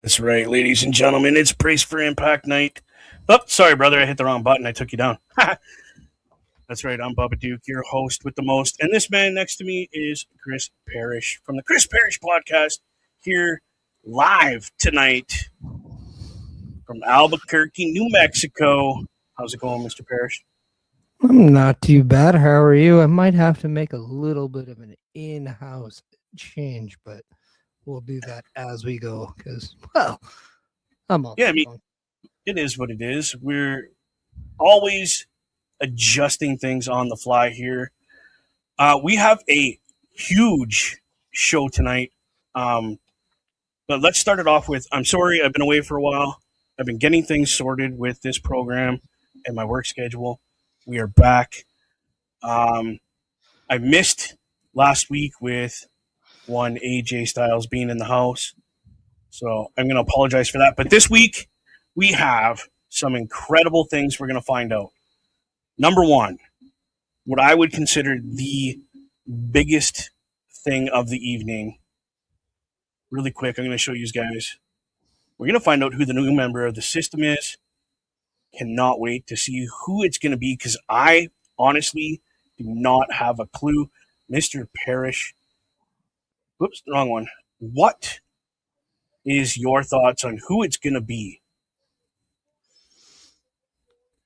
That's right, ladies and gentlemen. It's Brace for Impact night. Oh, sorry, brother. I hit the wrong button. I took you down. That's right. I'm Bubba Duke, your host with the most. And this man next to me is Chris Parrish from the Chris Parrish podcast, here live tonight from Albuquerque, New Mexico. How's it going, Mr. Parrish? I'm not too bad. How are you? I might have to make a little bit of an in-house change, but we'll do that as we go because, well, I'm all. Yeah, I mean, it is what it is. We're always adjusting things on the fly here. We have a huge show tonight. But let's start it off with, I'm sorry, I've been away for a while. I've been getting things sorted with this program and my work schedule. We are back. I missed last week with one AJ Styles being in the house. So I'm going to apologize for that. But this week, we have some incredible things we're going to find out. Number one, what I would consider the biggest thing of the evening. Really quick, I'm going to show you guys. We're going to find out who the new member of the system is. Cannot wait to see who it's going to be because I honestly do not have a clue. Mr. Parrish. Whoops, wrong one. What is your thoughts on who it's going to be?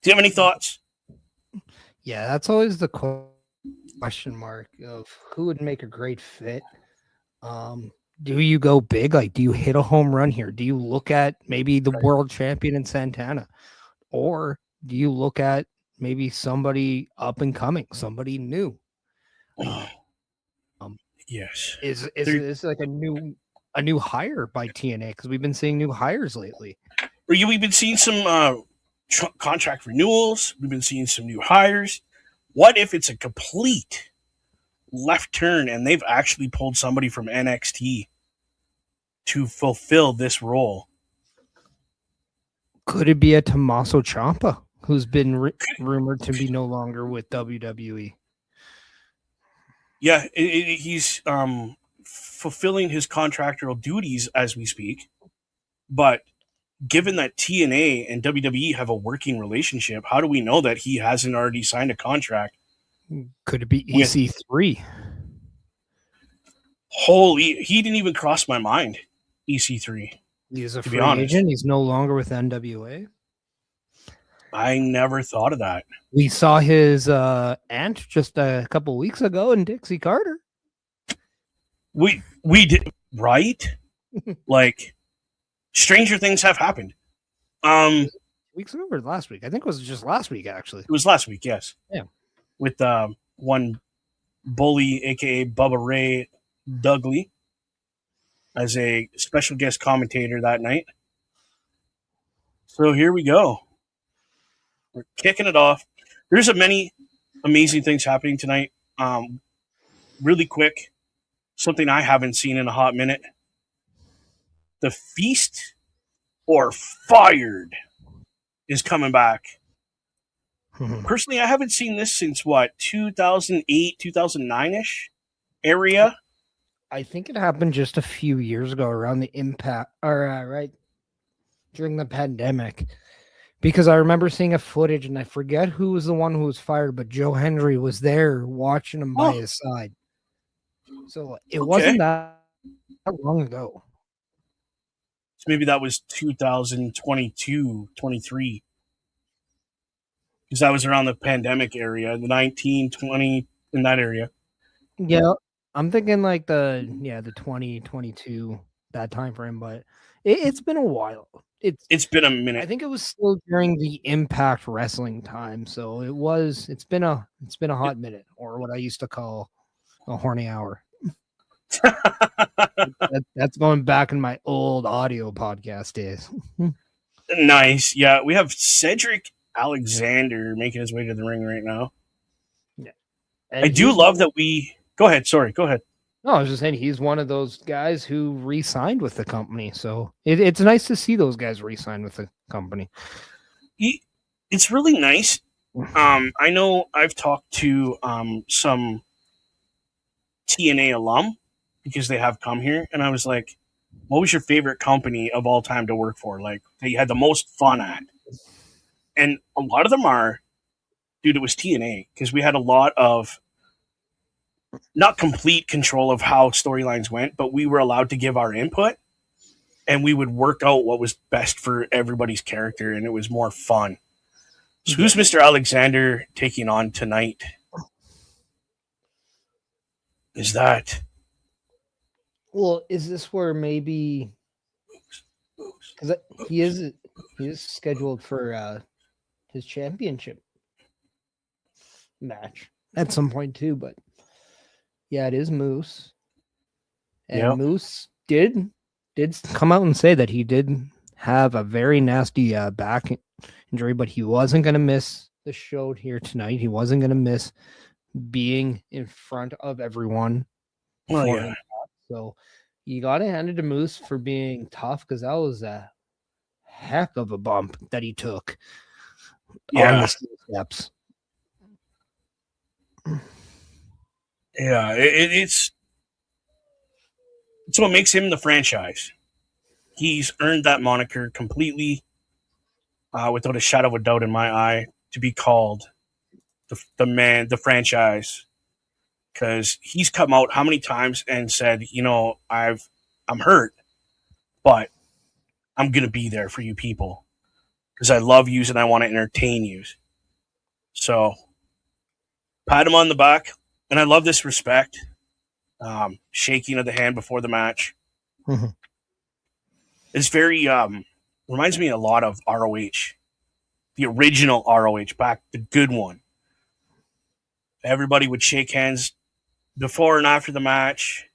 Do you have any thoughts? Yeah, that's always the question mark of who would make a great fit. Do you go big? Like, do you hit a home run here? Do you look at maybe the world champion in Santana? Or do you look at maybe somebody up and coming, somebody new? Yes. Is this like a new hire by TNA? Because we've been seeing new hires lately. We've been seeing some contract renewals. We've been seeing some new hires. What if it's a complete left turn and they've actually pulled somebody from NXT to fulfill this role? Could it be a Tommaso Ciampa, who's been rumored to be no longer with WWE? Yeah, he's fulfilling his contractual duties as we speak. But given that TNA and WWE have a working relationship, how do we know that he hasn't already signed a contract? Could it be EC3? Holy, he didn't even cross my mind, EC3. He's a free agent. He's no longer with NWA. I never thought of that. We saw his aunt just a couple weeks ago in Dixie Carter. We did, right? Like, stranger things have happened. Weeks ago or last week? I think it was just last week, actually. It was last week, yes. Yeah. With one bully, a.k.a. Bubba Ray Dudley, as a special guest commentator that night. So here we go. We're kicking it off. There's many amazing things happening tonight. Really quick, something I haven't seen in a hot minute. The Feast or Fired is coming back. Personally, I haven't seen this since, 2008, 2009-ish area? I think it happened just a few years ago around the iMPACT, or right during the pandemic. Because I remember seeing a footage, and I forget who was the one who was fired, but Joe Hendry was there watching him by his side. So it wasn't that long ago. So maybe that was 2022, 23, because that was around the pandemic area, the 19, 20, in that area. Yeah, I'm thinking like the 2022 that time frame, but it's been a while. It's been a I minute. think it was still during the Impact Wrestling time, so it's been a hot minute, or what I used to call a horny hour. That's going back in my old audio podcast days. Nice. Yeah, we have Cedric Alexander making his way to the ring right now. Yeah, I and do he's love one. that we. Go ahead. Sorry. Go ahead. No, I was just saying he's one of those guys who re-signed with the company, so it's nice to see those guys re-sign with the company. It's really nice. I know I've talked to some TNA alum because they have come here, and I was like, "What was your favorite company of all time to work for? Like that you had the most fun at?" And a lot of them are, dude. It was TNA because we had a lot of not complete control of how storylines went, but we were allowed to give our input, and we would work out what was best for everybody's character, and it was more fun. So Yeah. who's Mr. Alexander taking on tonight? Is that Well, is this where maybe because he is scheduled for his championship match at some point too, but yeah, it is Moose. And yeah? Moose did come out and say that he did have a very nasty back injury, but he wasn't going to miss the show here tonight. He wasn't going to miss being in front of everyone Oh for yeah, Impact. So you got to hand it to Moose for being tough because that was a heck of a bump that he took on yeah, the steps. yeah. It's what makes him the franchise. He's earned that moniker completely, without a shadow of a doubt in my eye, to be called the man, the franchise, because he's come out how many times and said, I'm hurt, but I'm gonna be there for you people because I love you and I want to entertain you. So pat him on the back, and I love this respect, shaking of the hand before the match. Mhm. It's very reminds me a lot of ROH, the original ROH, back the good one. Everybody would shake hands before and after the match.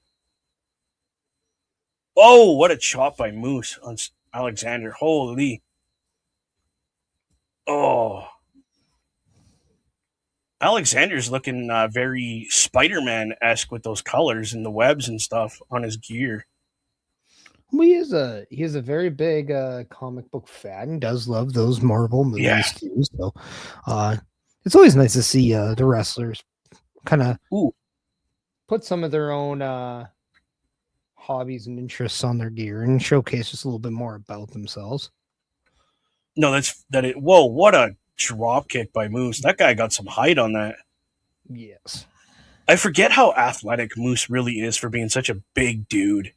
Oh, what a chop by Moose on Alexander! Holy, oh, Alexander's looking very Spider-Man esque with those colors and the webs and stuff on his gear. Well, he is a very big comic book fan. He does love those Marvel Yeah. movies too. So uh, it's always nice to see the wrestlers kind of Ooh. put some of their own hobbies and interests on their gear and showcase just a little bit more about themselves. No, that's that. Whoa, what a drop kick by Moose! That guy got some height on that. Yes. I forget how athletic Moose really is for being such a big dude.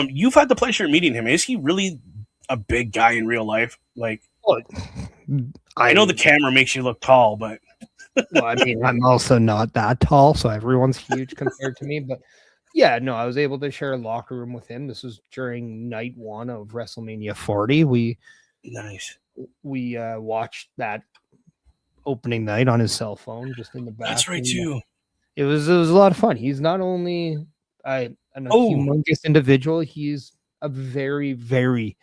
You've had the pleasure of meeting him. Is he really a big guy in real life? Like, Well, I know the camera makes you look tall, but I mean, I'm also not that tall, so everyone's huge compared to me. But yeah, no, I was able to share a locker room with him. This was during night one of WrestleMania 40. nice. We watched that opening night on his cell phone, just in the back. That's right And too. it was a lot of fun. He's not only a Oh, humongous individual, he's a very, very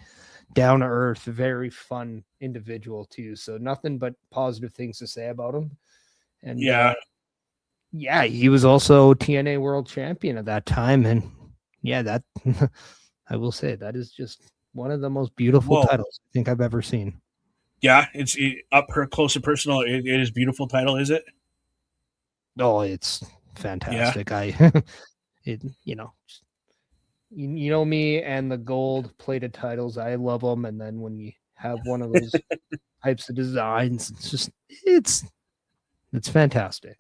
down to earth, very fun individual too. So nothing but positive things to say about him. And yeah. yeah, he was also TNA World Champion at that time, and yeah, that I will say that is just one of the most beautiful Whoa. titles I think I've ever seen. Yeah, it's up her close and personal. It is beautiful title, is it? Oh, it's Yeah. fantastic. It you know me and the gold plated titles. I love them, and then when you have one of those types of designs, it's fantastic.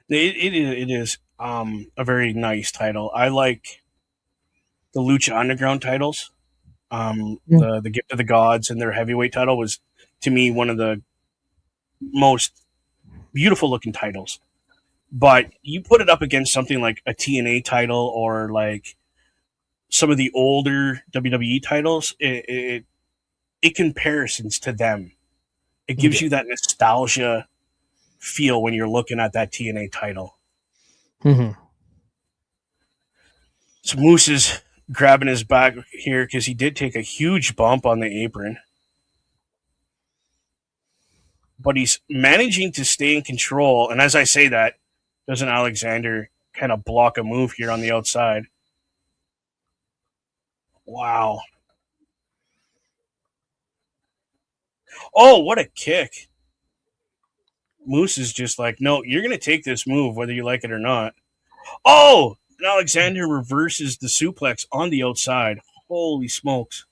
It is a very nice title. I like the Lucha Underground titles. Mm. The Gift of the Gods and their heavyweight title was, to me, one of the most beautiful looking titles. But you put it up against something like a TNA title or like some of the older WWE titles, it comparisons to them. It gives Yeah. you that nostalgia feel when you're looking at that TNA title. Mhm. So Moose is grabbing his back here because he did take a huge bump on the apron. But he's managing to stay in control. And as I say that, doesn't Alexander kind of block a move here on the outside? Wow. Oh, what a kick. Moose is just like, no, you're going to take this move whether you like it or not. Oh, and Alexander reverses the suplex on the outside. Holy smokes.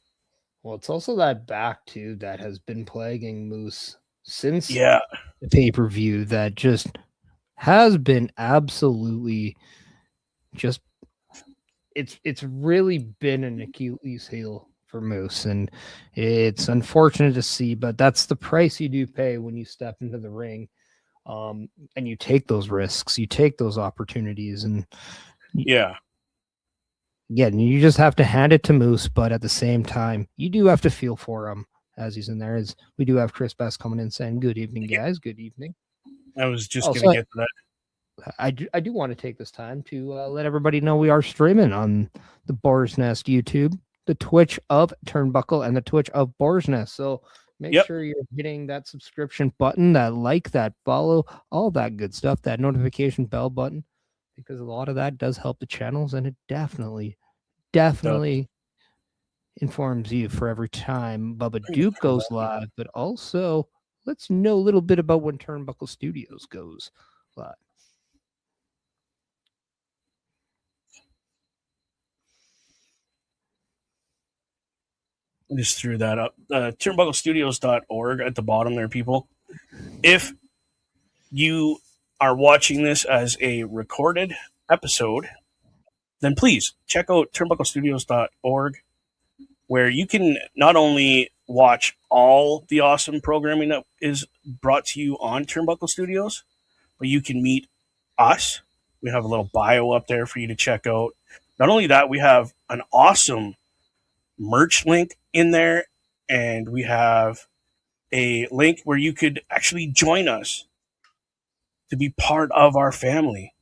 Well, it's also that back too that has been plaguing Moose since Yeah. the pay-per-view that just has been absolutely just it's really been an Achilles heel for Moose, and it's unfortunate to see, but that's the price you do pay when you step into the ring. And you take those risks, you take those opportunities, and Yeah. yeah, you just have to hand it to Moose, but at the same time, you do have to feel for him as he's in there. As we do have Chris Best coming in saying, "Good evening, guys. Good evening." I was just going to Also, get to that. I do want to take this time to let everybody know we are streaming on the Boar's Nest YouTube, the Twitch of Turnbuckle, and the Twitch of Boar's Nest. So make Yep. sure you're hitting that subscription button, that like, that follow, all that good stuff, that notification bell button, because a lot of that does help the channels, and it definitely informs you for every time Bubba Duke goes live. But also, let's know a little bit about when Turnbuckle Studios goes live. I just threw that up. Turnbucklestudios.org at the bottom there, people. If you are watching this as a recorded episode, then please check out turnbucklestudios.org, where you can not only watch all the awesome programming that is brought to you on Turnbuckle Studios, but you can meet us. We have a little bio up there for you to check out. Not only that, we have an awesome merch link in there, and we have a link where you could actually join us to be part of our family.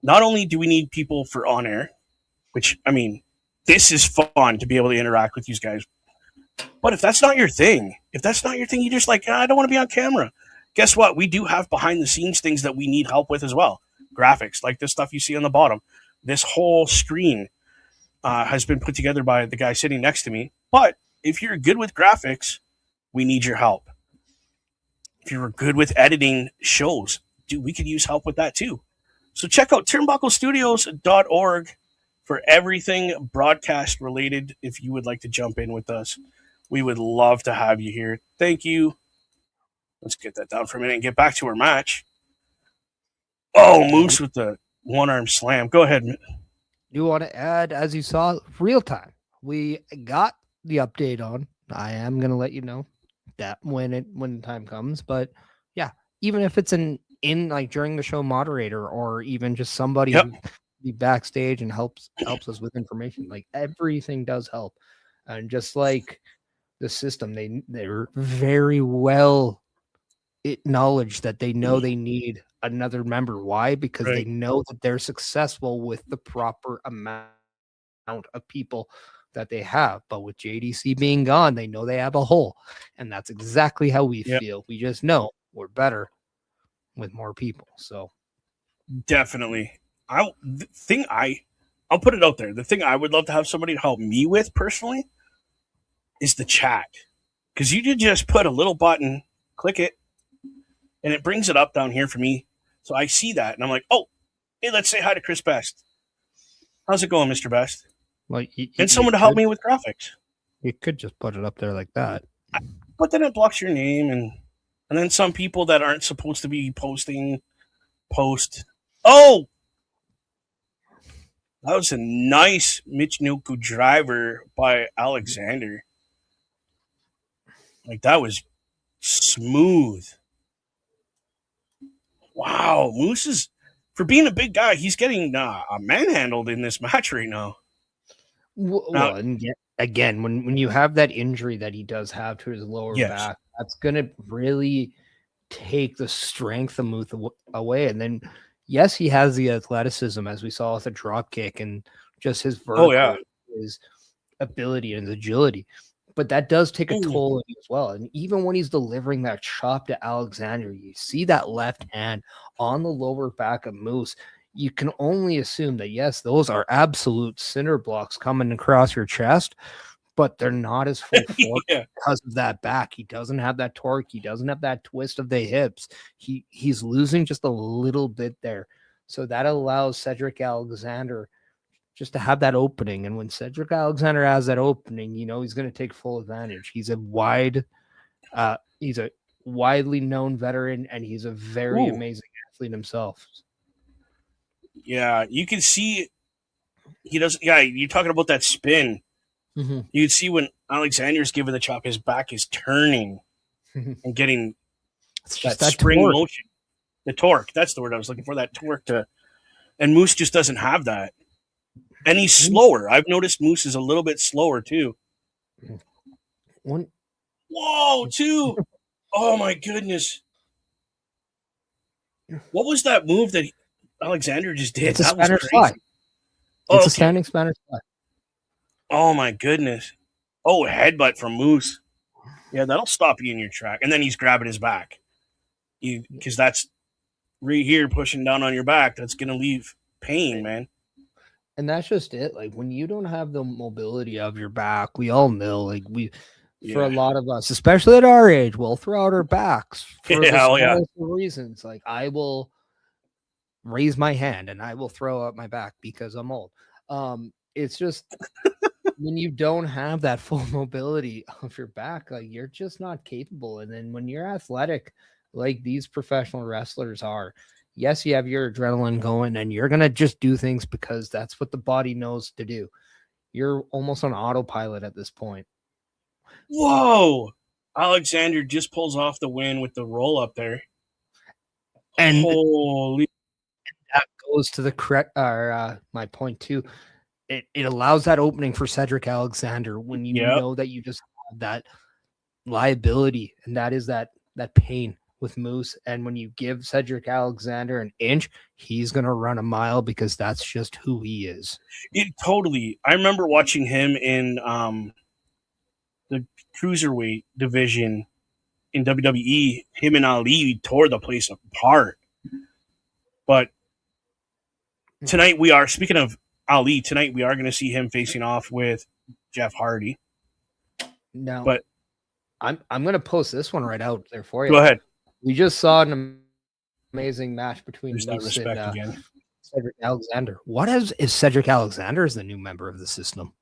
Not only do we need people for on air, which, I mean, this is fun to be able to interact with these guys. But if that's not your thing, you just like, I don't want to be on camera. Guess what? We do have behind the scenes things that we need help with as well. Graphics, like this stuff you see on the bottom. This whole screen has been put together by the guy sitting next to me. But if you're good with graphics, we need your help. If you're good with editing shows, dude, we could use help with that too. So check out turnbucklestudios.org for everything broadcast related. If you would like to jump in with us, we would love to have you here. Thank you. Let's get that down for a minute and get back to our match. Oh, Moose with the one arm slam. Go ahead. You want to add, as you saw, real time. We got the update on. I am gonna let you know that when the time comes. But yeah, even if it's in like during the show moderator or even just somebody who be backstage and helps us with information, like everything does help. And just like the system, they're very well acknowledged that they know they need another member. Why? Because they know that they're successful with the proper amount of people that they have. But with JDC being gone, they know they have a hole. And that's exactly how we feel. We just know we're better with more people. So definitely. I'll put it out there. The thing I would love to have somebody to help me with personally is the chat. Because you could just put a little button, click it, and it brings it up down here for me. So I see that, and I'm like, oh, hey, let's say hi to Chris Best. How's it going, Mr. Best? Well, and someone to help me with graphics. You could just put it up there like that. But then it blocks your name, and then some people that aren't supposed to be posting post. Oh! That was a nice Michinoku driver by Alexander. Like that was smooth. Wow, Moose is for being a big guy. He's getting manhandled in this match right now. Now, Well, and again, when you have that injury that he does have to his lower yes, back, that's gonna really take the strength of Muth away. And then, yes, he has the athleticism, as we saw with the drop kick, and just his oh yeah, vertical, his ability and his agility. But that does take a ooh, toll on you as well. And even when he's delivering that chop to Alexander, you see that left hand on the lower back of Moose. You can only assume that, yes, those are absolute cinder blocks coming across your chest, but they're not as full force yeah, because of that back. He doesn't have that torque. He doesn't have that twist of the hips. He's losing just a little bit there. So that allows Cedric Alexander just to have that opening. And when Cedric Alexander has that opening, he's going to take full advantage. He's a widely known veteran, and he's a very ooh, amazing athlete himself. yeah. You can see he doesn't. Yeah, you're talking about that spin. Mm-hmm. You can see when Alexander's giving the chop, his back is turning and getting It's that just that spring torque. motion. The torque. That's the word I was looking for. That torque and Moose just doesn't have that. And he's slower. I've noticed Moose is a little bit slower too. One, Whoa, two. Oh my goodness. What was that move that Alexander just did? it's a That was Spanish fly. crazy. It's Oh, a okay. standing Spanish fly. Oh my goodness. Oh, headbutt from Moose. Yeah, that'll stop you in your track. And then he's grabbing his back. Because that's right here pushing down on your back. That's gonna leave pain, man. And that's just it. Like, when you don't have the mobility of your back, we all know, like, for a Yeah. lot of us, especially at our age, we'll throw out our backs for Yeah, the hell yeah. smallest of reasons. Like, I will raise my hand and I will throw out my back because I'm old. It's just when you don't have that full mobility of your back, like, you're just not capable. And then when you're athletic, like these professional wrestlers are, yes, you have your adrenaline going and you're gonna just do things because that's what the body knows to do. You're almost on autopilot at this point. Whoa. Alexander just pulls off the win with the roll up there. And Holy. that goes to the correct my point too. It allows that opening for Cedric Alexander when you Yep. know that you just have that liability, and that is that pain with Moose. And when you give Cedric Alexander an inch, he's gonna run a mile because that's just who he is. It totally. I remember watching him in the cruiserweight division in WWE. Him and Ali tore the place apart. But tonight we are speaking of Ali. Tonight we are going to see him facing off with Jeff Hardy. Now, But I'm gonna post this one right out there for you. go ahead. We just saw an amazing match between There's that Moose respect and again. Cedric Alexander. What is Cedric Alexander as the new member of the system?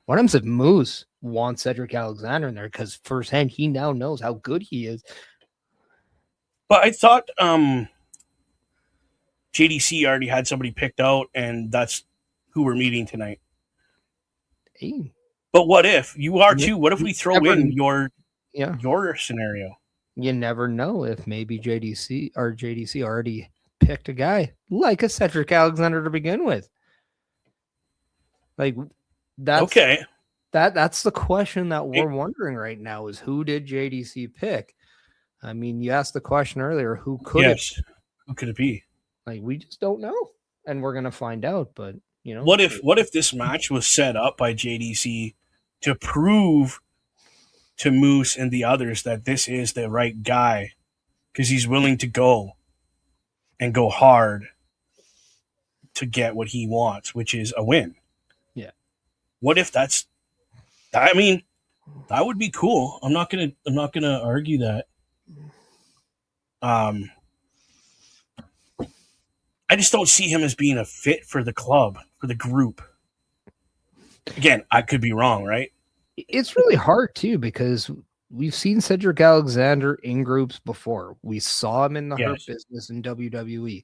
What happens if Moose wants Cedric Alexander in there? Because firsthand, he now knows how good he is. But I thought JDC already had somebody picked out, and that's who we're meeting tonight. Hey, But what if you are too? What if we throw never- in your yeah, scenario? you never know if maybe JDC already picked a guy like a Cedric Alexander to begin with. Like, that's Okay. that's the question that we're wondering right now is, who did JDC pick? I mean, you asked the question earlier, who could it? Yes. Who could it be? Like, we just don't know, and we're gonna find out. But What if this match was set up by JDC to prove to Moose and the others that this is the right guy because he's willing to go and go hard to get what he wants, which is a win. Yeah. What if that's? I mean, that would be cool. I'm not gonna argue that. I just don't see him as being a fit for the club, for the group. Again, I could be wrong, right? It's really hard too, because we've seen Cedric Alexander in groups before. We saw him in the Hurt Business in WWE.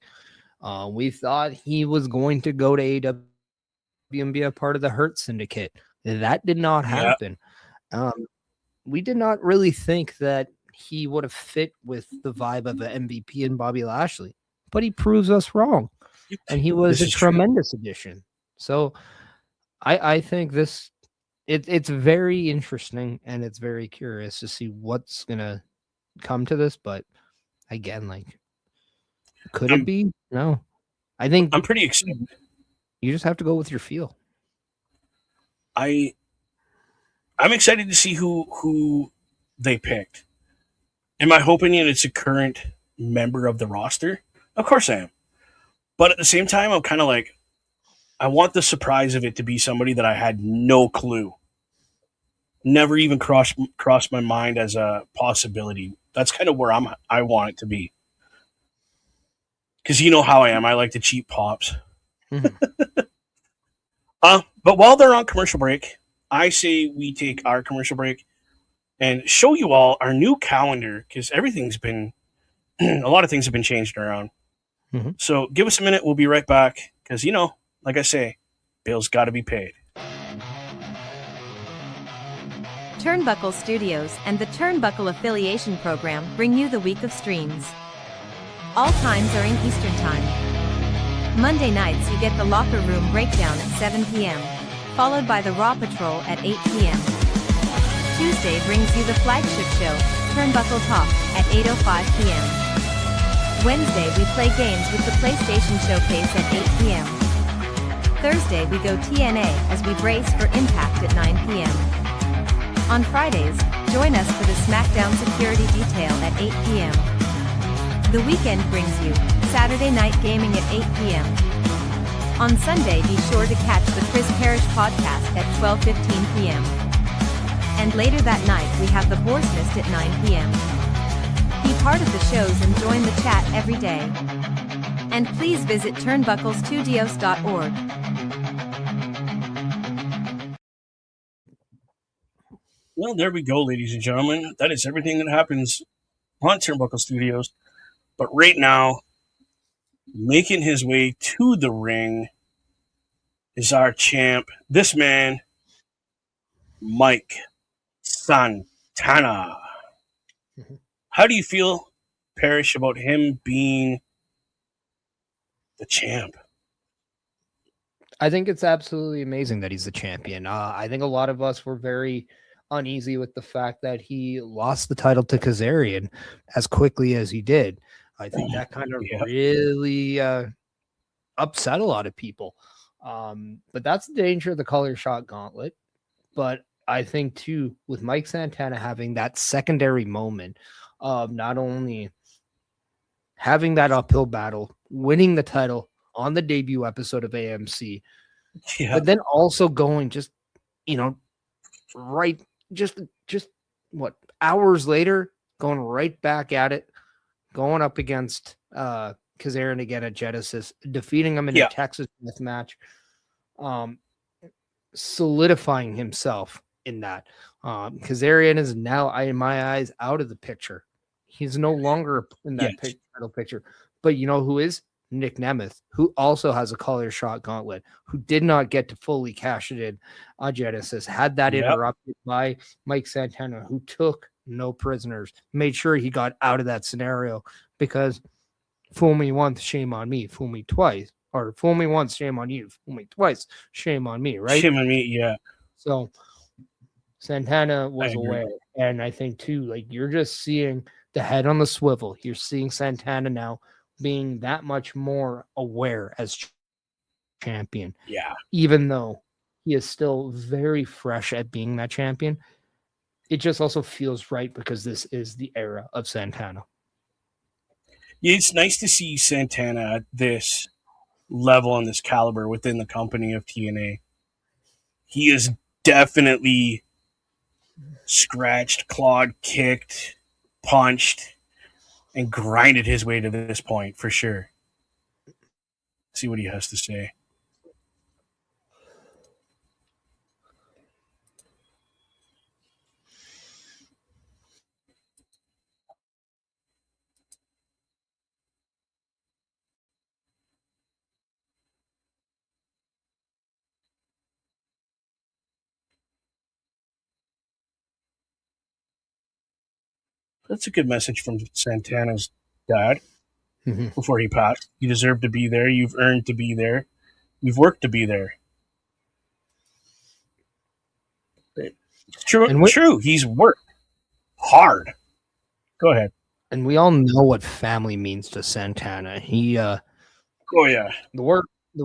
We thought he was going to go to AW. and be a part of the Hurt Syndicate. That did not Yeah, happen. Um, we did not really think that he would have fit with the vibe of an MVP and Bobby Lashley, but he proves us wrong, and he was this a is true. tremendous addition. So I think it's very interesting and it's very curious to see what's gonna come to this. But again, like, could it I'm be? No, I think I'm pretty excited. you just have to go with your feel. I I'm excited to see who they picked. In my opinion, it's a current member of the roster. Of course I am. But at the same time, I'm kind of like, I want the surprise of it to be somebody that I had no clue, never even crossed my mind as a possibility. That's kind of where I want it to be. Because you know how I am. I like to cheap pops. Mhm. But while they're on commercial break, I say we take our commercial break and show you all our new calendar because everything's been a lot of things have been changed around. Mhm. So give us a minute. We'll be right back because like I say, bills got to be paid. Turnbuckle Studios and the Turnbuckle Affiliation Program bring you the week of streams. All times are in Eastern Time. Monday nights you get the Locker Room Breakdown at 7 p.m., followed by the Raw Patrol at 8 p.m. Tuesday brings you the flagship show, Turnbuckle Talk, at 8:05 p.m. Wednesday we play games with the PlayStation Showcase at 8 p.m. Thursday we go TNA as we brace for Impact at 9 p.m. On Fridays, join us for the SmackDown Security Detail at 8 p.m. The weekend brings you Saturday Night Gaming at 8 p.m. On Sunday be sure to catch the Chris Parrish podcast at 12:15 p.m. And later that night we have the Boar's Mist at 9 p.m. Be part of the shows and join the chat every day. And please visit turnbucklestudios.org. Well, there we go, ladies and gentlemen. That is everything that happens on Turnbuckle Studios. But right now, making his way to the ring is our champ. This man, Mike Santana. Mhm. How do you feel, Parrish, about him being the champ? I think it's absolutely amazing that he's the champion. I think a lot of us were very uneasy with the fact that he lost the title to Kazarian as quickly as he did. I think that kind of Yeah, really upset a lot of people. But that's the danger of the color shot gauntlet. But I think too, with Mike Santana having that secondary moment of not only having that uphill battle, winning the title on the debut episode of AMC, yeah, but then also going just, you know, right, just what, hours later, going right back at it, going up against Kazarian again at Genesis, defeating him in a yeah, Texas Death match, um, solidifying himself in that. Kazarian is now, in my eyes, out of the picture. He's no longer in that yes, title picture. But you know who is? Nick Nemeth, who also has a collar shot gauntlet, who did not get to fully cash it in on Genesis, had that yep, interrupted by Mike Santana, who took no prisoners, made sure he got out of that scenario because fool me once, shame on me, fool me twice, or fool me once, shame on you, fool me twice, shame on me, right? him and me, yeah, So Santana I was agree. aware. And I think too, like, you're just seeing the head on the swivel. You're seeing Santana now being that much more aware as champion, Yeah, even though he is still very fresh at being that champion. It just also feels right because this is the era of Santana. it's nice to see Santana at this level and this caliber within the company of TNA. He is definitely scratched, clawed, kicked, punched, and grinded his way to this point for sure. See what he has to say. That's a good message from Santana's dad Mhm. before he passed. You deserve to be there. You've earned to be there. You've worked to be there. It's true. And we True. He's worked hard. Go ahead. and we all know what family means to Santana. He Oh yeah. the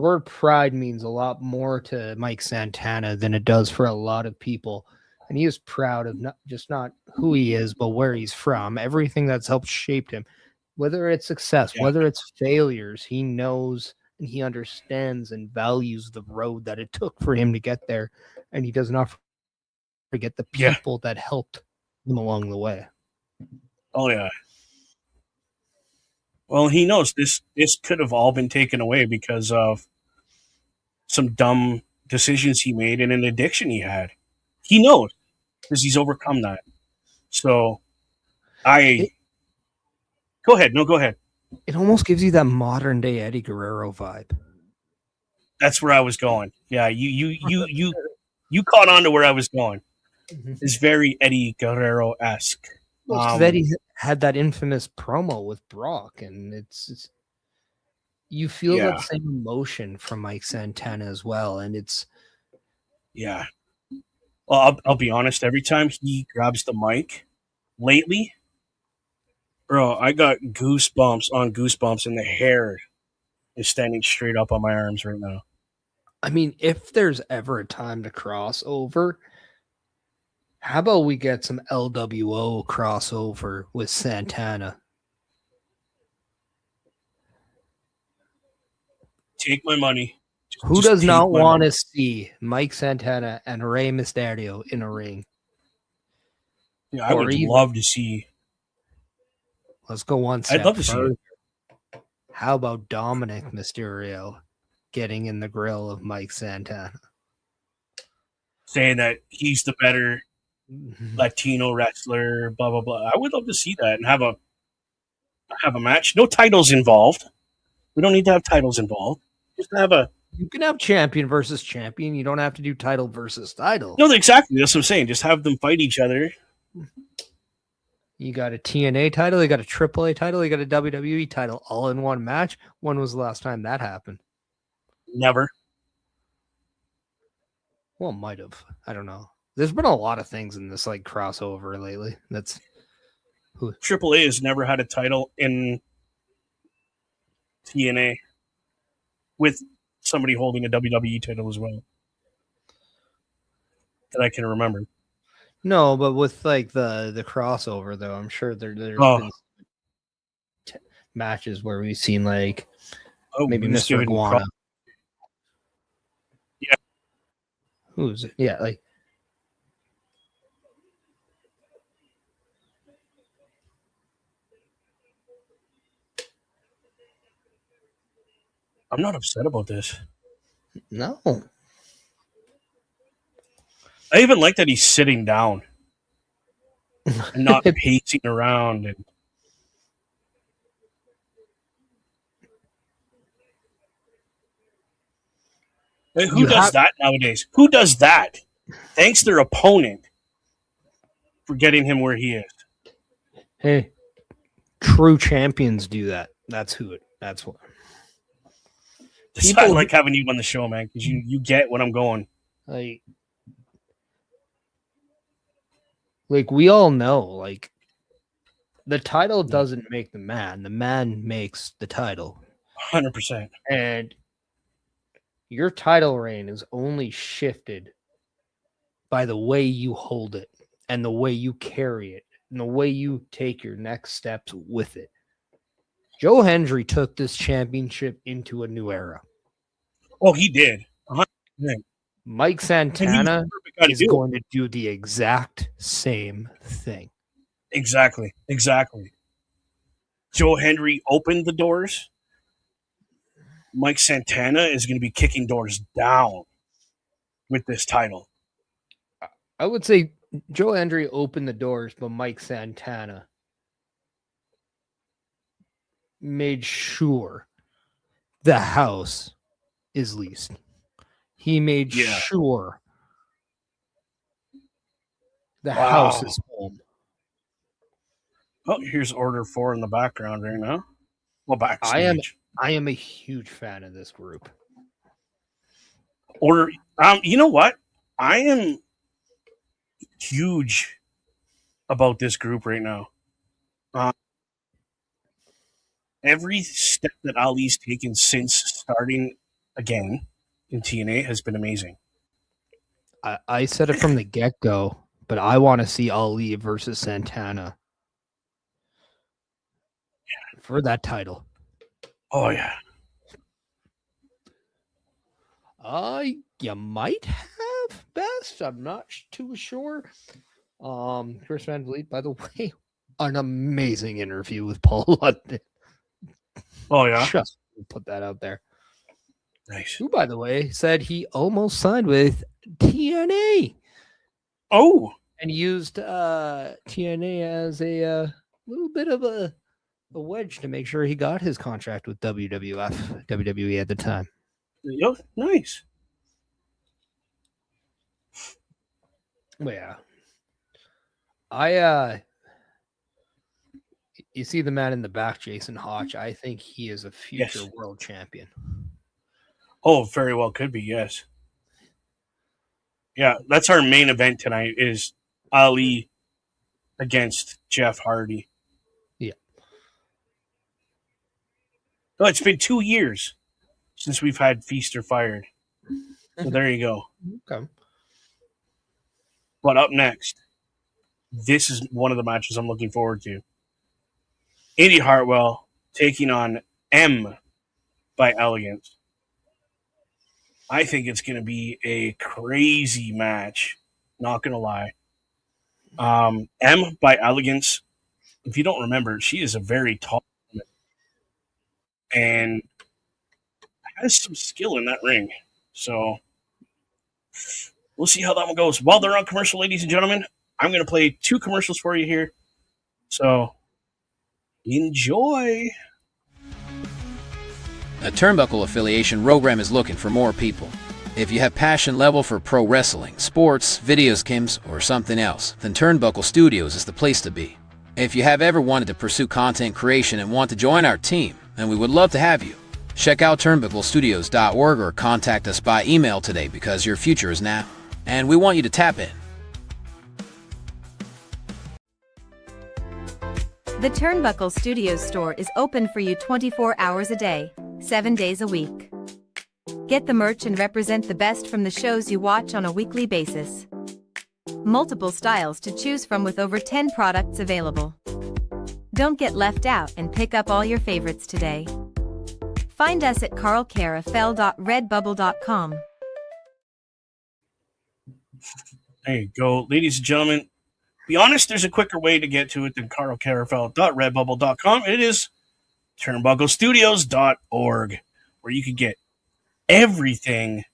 word pride means a lot more to Mike Santana than it does for a lot of people. And he is proud of not who he is, but where he's from, everything that's helped shape him. Whether it's success, Yeah. whether it's failures, he knows and he understands and values the road that it took for him to get there. And he does not forget the Yeah. people that helped him along the way. Oh yeah. Well, he knows this could have all been taken away because of some dumb decisions he made and an addiction he had. He knows because he's overcome that. So go ahead. No, go ahead. It almost gives you that modern day Eddie Guerrero vibe. That's where I was going. Yeah, you caught on to where I was going. It's very Eddie Guerrero-esque. Eddie had that infamous promo with Brock, and it's you feel Yeah. that same emotion from Mike Santana as well, and it's Yeah. Well, I'll be honest. Every time he grabs the mic lately, bro, I got goosebumps on goosebumps, and the hair is standing straight up on my arms right now. I mean, if there's ever a time to cross over, how about we get some LWO crossover with Santana? Take my money. Who Just does take not my want money. to see Mike Santana and Rey Mysterio in a ring? Yeah, I or would even- love to see. Let's go one step I'd love to see further. it. How about Dominic Mysterio getting in the grill of Mike Santana? Saying that he's the better Latino wrestler, blah blah blah. I would love to see that and have a match. No titles involved. We don't need to have titles involved. Just have a You can have champion versus champion. You don't have to do title versus title. no. Exactly. That's what I'm saying. Just have them fight each other. You got a TNA title, you got a AAA title, you got a WWE title all in one match. When was the last time that happened? Never. Well, it might have. I don't know. There's been a lot of things in this like crossover lately. That's AAA has never had a title in TNA with somebody holding a WWE title as well that I can remember. no, but with like the crossover though, I'm sure there's Oh. been matches where we've seen like Oh, maybe who's Mr. giving Iguana. Yeah. Who's it? Yeah, like I'm not upset about this. no. I even like that he's sitting down and not pacing around. And who You does have- that nowadays? Who does that? Thanks their opponent for getting him where he is. Hey, true champions do that. That's what. That's People why I who- like having you on the show, man, because you get what I'm going. Like we all know, like the title doesn't make the man makes the title. 100%. And your title reign is only shifted by the way you hold it and the way you carry it and the way you take your next steps with it. Joe Hendry took this championship into a new era. Oh, he did. 100%. Mike And he was Santana the perfect guy to is do it. going to do the exact same thing. Exactly. Joe Hendry opened the doors. Mike Santana is going to be kicking doors down with this title. I would say Joe Hendry opened the doors, but Mike Santana made sure the house is leased. He made Yeah. sure the Wow. house is home. Oh, here's Order 4 in the background right now. Well, I am backstage. a huge fan of this group. Order. You know what? I am huge about this group right now. Every step that Ali's taken since starting again in TNA has been amazing. I said it from the get-go, but I want to see Ali versus Santana for that title. Oh yeah. You might have best. I'm not too sure. Chris Van Vliet, by the way, an amazing interview with Paul London. Oh yeah. Just put that out there. Nice. Who, by the way, said he almost signed with TNA. Oh. And used TNA as a little bit of a wedge to make sure he got his contract with WWE at the time. Yo, nice. Well, yeah. You see the man in the back, Jason Hotch. I think he is a future world champion. Oh, very well could be, yes. Yeah, that's our main event tonight is Ali against Jeff Hardy. Yeah. Oh, it's been 2 years since we've had Feast or Fired. So there you go. Okay. But up next, this is one of the matches I'm looking forward to. Indy Hartwell taking on M by Elegance. I think it's going to be a crazy match. Not going to lie. M by Elegance, if you don't remember, she is a very tall woman and has some skill in that ring. So we'll see how that one goes. While they're on commercial, ladies and gentlemen, I'm going to play 2 commercials for you here. So enjoy. A Turnbuckle affiliation program is looking for more people. If you have passion level for pro wrestling, sports, video games, or something else, then Turnbuckle Studios is the place to be. If you have ever wanted to pursue content creation and want to join our team, then we would love to have you. Check out turnbucklestudios.org or contact us by email today because your future is now, and we want you to tap in. The Turnbuckle Studios store is open for you 24 hours a day, 7 days a week. Get the merch and represent the best from the shows you watch on a weekly basis. Multiple styles to choose from with over 10 products available. Don't get left out and pick up all your favorites today. Find us at carlcarafel.redbubble.com. There you go. Ladies and gentlemen, be honest, there's a quicker way to get to it than carlcarafel.redbubble.com. It is turnbucklestudios.org, where you can get everything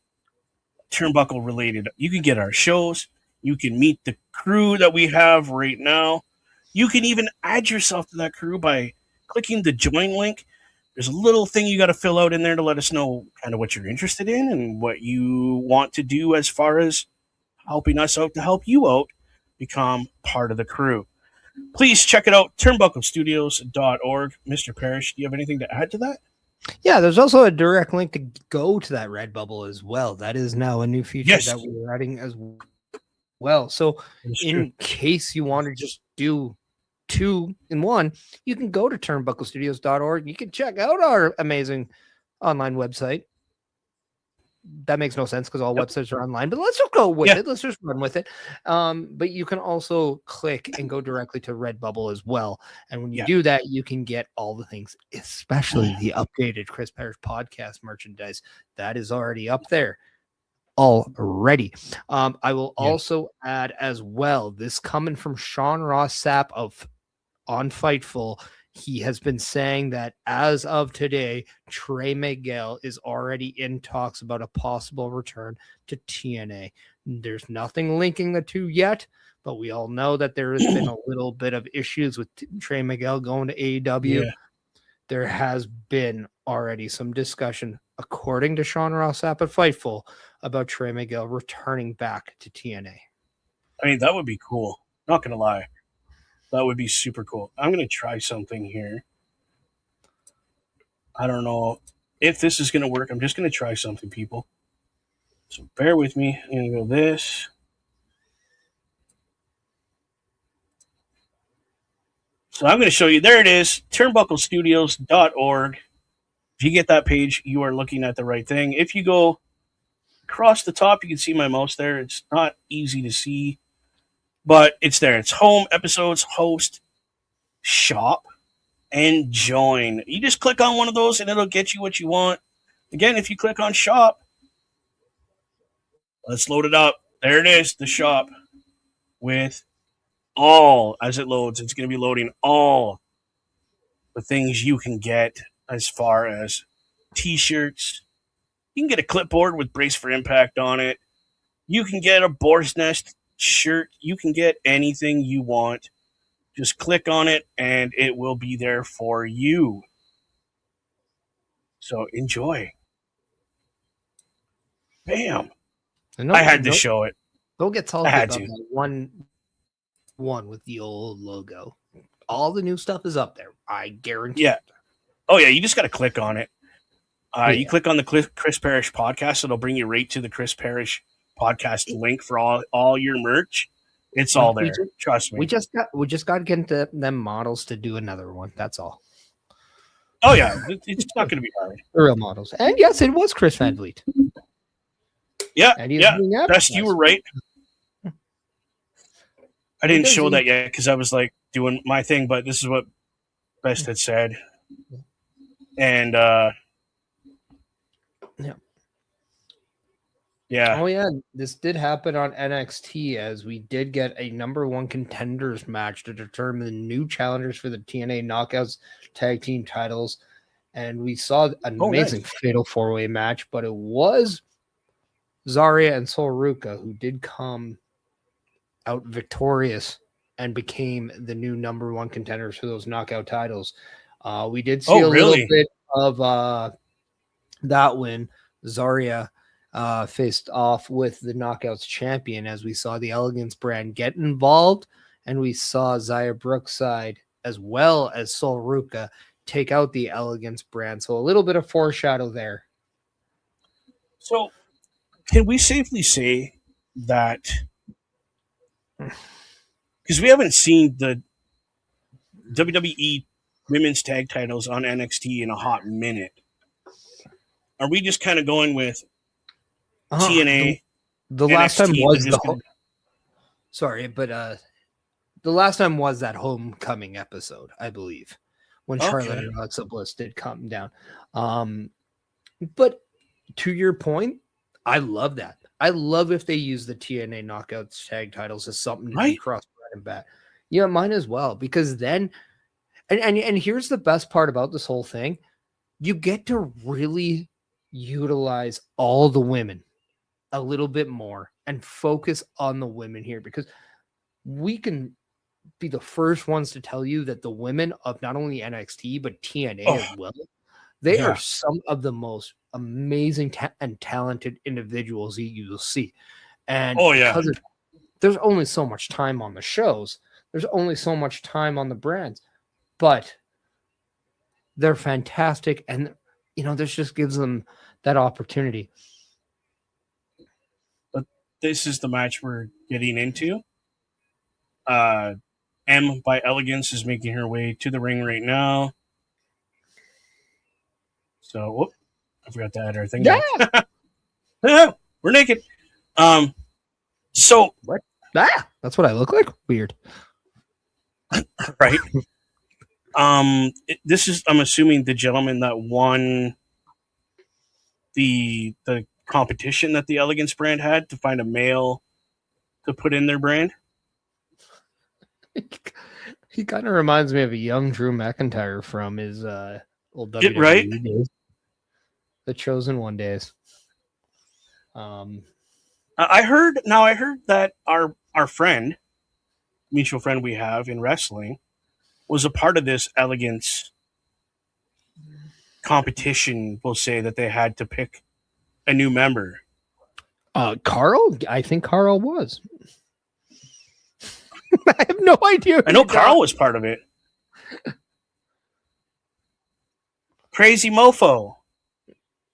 Turnbuckle related. You can get our shows. You can meet the crew that we have right now. You can even add yourself to that crew by clicking the join link. There's a little thing you got to fill out in there to let us know kind of what you're interested in and what you want to do as far as helping us out to help you out become part of the crew. Please check it out, turnbucklestudios.org. Mr. Parrish, do you have anything to add to that? Yeah, there's also a direct link to go to that Redbubble as well. That is now a new feature that we're adding as well. So in case you want to just do 2 in 1, you can go to turnbucklestudios.org. You can check out our amazing online website. That makes no sense because all websites are online, but let's just go with it. Let's just run with it. But you can also click and go directly to Redbubble as well. And when you do that, you can get all the things, especially the updated Chris Parrish podcast merchandise that is already up there already. I will also add as well, this coming from Sean Ross Sapp on Fightful. He has been saying that as of today, Trey Miguel is already in talks about a possible return to TNA. There's nothing linking the two yet, but we all know that there has been a little bit of issues with Trey Miguel going to AEW. Yeah. There has been already some discussion, according to Sean Ross Sapp at Fightful, about Trey Miguel returning back to TNA. I mean, that would be cool. Not going to lie. That would be super cool. I'm going to try something here. I don't know if this is going to work. I'm just going to try something, people. So bear with me. I'm going to go this. So I'm going to show you. There it is, turnbucklestudios.org. If you get that page, you are looking at the right thing. If you go across the top, you can see my mouse there. It's not easy to see, but it's there. It's home, episodes, host, shop, and join. You just click on one of those and it'll get you what you want. Again, if you click on shop, let's load it up. There it is, the shop with all, as it loads, it's going to be loading all the things you can get as far as t-shirts. You can get a clipboard with Brace for Impact on it. You can get a Boar's Nest shirt. You can get anything you want. Just click on it and it will be there for you. So enjoy. Bam. I had to show it. Don't get salty I had about to. that one with the old logo. All the new stuff is up there. I guarantee. Yeah. Oh, yeah. You just got to click on it. Yeah. You click on the Chris Parrish podcast. It'll bring you right to the Chris Parrish podcast link for all your merch. It's all there. Trust me. We just got to get them models to do another one. That's all. Oh, yeah. It's not going to be hard. The real models. And yes, it was Chris Van Vliet. Yeah. And he was Yeah. being Best, advertised. you were right. I didn't show that yet because I was like doing my thing, but this is what Best had said. And yeah. Oh yeah, this did happen on NXT as we did get a number one contenders match to determine the new challengers for the TNA Knockouts tag team titles. And we saw an amazing fatal four-way match, but it was Zarya and Sol Ruka who did come out victorious and became the new number one contenders for those knockout titles. We did see little bit of that when Zarya faced off with the Knockouts champion, as we saw the Elegance brand get involved, and we saw Zaya Brookside as well as Sol Ruka take out the Elegance brand. So a little bit of foreshadow there. So can we safely say that, because we haven't seen the WWE women's tag titles on NXT in a hot minute, are we just kind of going with TNA? The last time was the last time was that homecoming episode, I believe, when Charlotte and Alexa Bliss did come down. But to your point, I love that. I love if they use the TNA Knockouts tag titles as something to be cross bread and bat. Yeah, mine as well, because then, and here's the best part about this whole thing: you get to really utilize all the women a little bit more and focus on the women here, because we can be the first ones to tell you that the women of not only NXT but TNA as well, they are some of the most amazing and talented individuals that you'll see. And because there's only so much time on the shows, there's only so much time on the brands, but they're fantastic, and this just gives them that opportunity. But this is the match we're getting into. M by Elegance is making her way to the ring right now. So, I forgot to add our thing. Yeah, we're naked. So what? That's what I look like. Weird, right? This is, I'm assuming, the gentleman that won the competition that the Elegance brand had to find a male to put in their brand. He kind of reminds me of a young Drew McIntyre from his old WWE days. The Chosen One days. I heard that our friend, mutual friend we have in wrestling, was a part of this Elegance competition. We'll say that they had to pick a new member. Carl? I think Carl was. I have no idea. I know Carl was part of it. Crazy Mofo.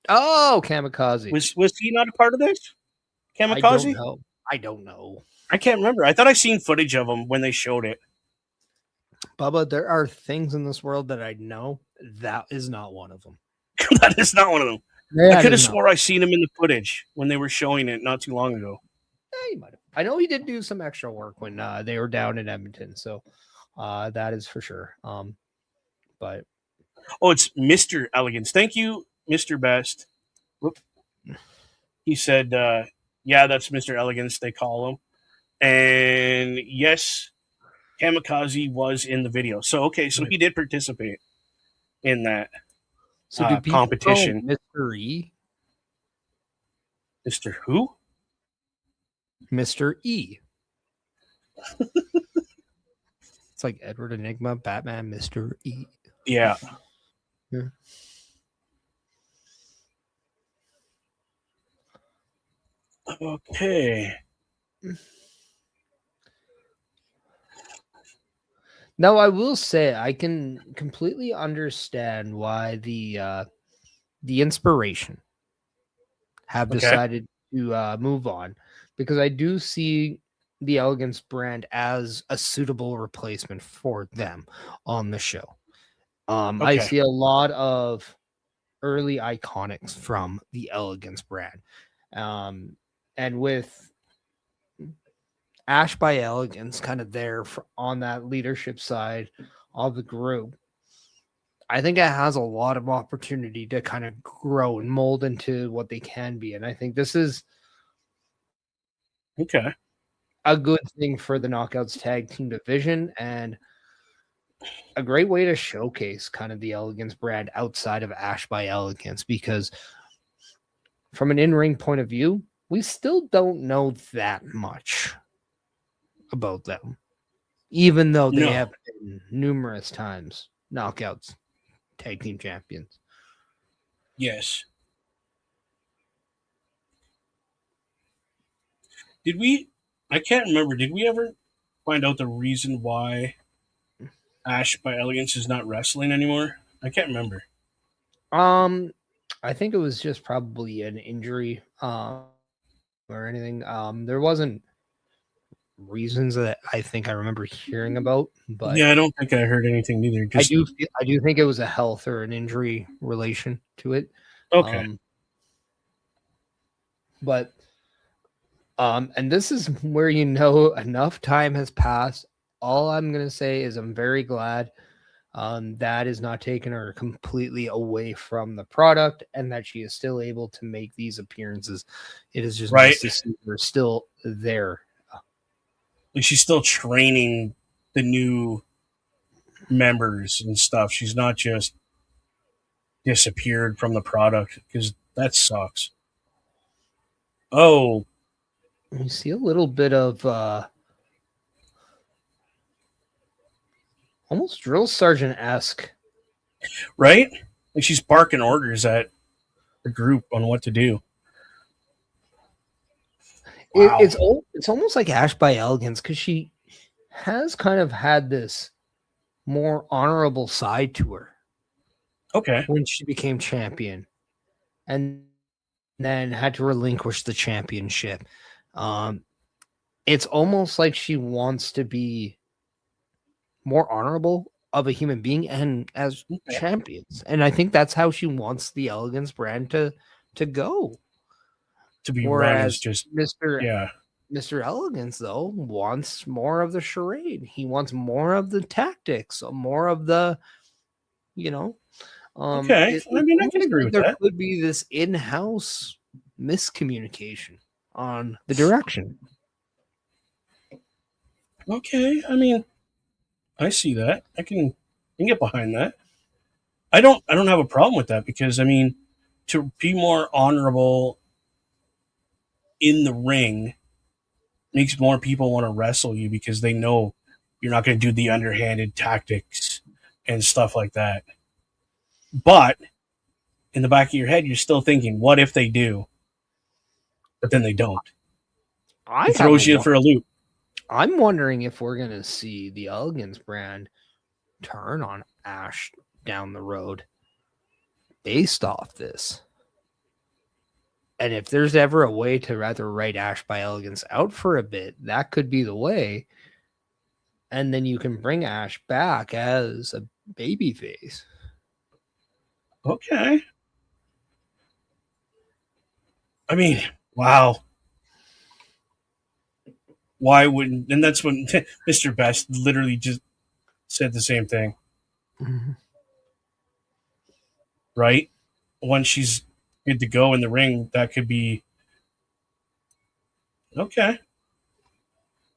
Oh, Kamikaze. Was he not a part of this? I Kamikaze? don't know. I don't know. I can't remember. I thought I seen footage of him when they showed it. Bubba, there are things in this world that I know. That is not one of them. That is not one of them. I could have swore I seen him in the footage when they were showing it not too long ago. Yeah, he might have. I know he did do some extra work when they were down in Edmonton, so that is for sure. But it's Mr. Elegance. Thank you, Mr. Best. Whoop. He said, yeah, that's Mr. Elegance, they call him. And yes, Kamikaze was in the video. So, okay, so he did participate in that competition. Mr. E? Mr. Who? Mr. E. It's like Edward Enigma, Batman, Mr. E. Yeah. Okay. Now, I will say I can completely understand why the inspiration have decided to move on, because I do see the Elegance brand as a suitable replacement for them on the show. I see a lot of early iconics from the Elegance brand. And with Ash by Elegance kind of there on that leadership side of the group, I think it has a lot of opportunity to kind of grow and mold into what they can be. And I think this is a good thing for the Knockouts tag team division and a great way to showcase kind of the Elegance brand outside of Ash by Elegance, because from an in-ring point of view, we still don't know that much about them, even though they have been numerous times Knockouts tag team champions. Yes. I can't remember, did we ever find out the reason why Ash by Elegance is not wrestling anymore? I can't remember. I think it was just probably an injury or anything. There wasn't reasons that I think I remember hearing about, but yeah, I don't think I heard anything either. I do think it was a health or an injury relation to it. Okay. And this is where enough time has passed. All I'm gonna say is I'm very glad that is not taking her completely away from the product, and that she is still able to make these appearances. It is just nice to see her still there. Like she's still training the new members and stuff. She's not just disappeared from the product, because that sucks. Oh, you see a little bit of almost drill sergeant-esque, right? Like she's barking orders at the group on what to do. Wow. It's almost like Ash by Elegance, because she has kind of had this more honorable side to her. Okay. When she became champion, and then had to relinquish the championship. It's almost like she wants to be more honorable of a human being and as champions. And I think that's how she wants the Elegance brand to go. To be run as just Mr. Elegance, though, wants more of the charade. He wants more of the tactics, more of the, okay. I can agree with that. There could be this in-house miscommunication on the direction. Okay. I see that. I can get behind that. I don't have a problem with that, because to be more honorable in the ring makes more people want to wrestle you, because they know you're not going to do the underhanded tactics and stuff like that. But in the back of your head, you're still thinking, what if they do? But then they don't. It throws you for a loop. I'm wondering if we're going to see the Elegance brand turn on Ash down the road based off this. And if there's ever a way to rather write Ash by Elegance out for a bit, that could be the way. And then you can bring Ash back as a baby face. Okay. I mean, wow. Why wouldn't? And that's when Mr. Best literally just said the same thing, right? Once she's good to go in the ring, that could be okay.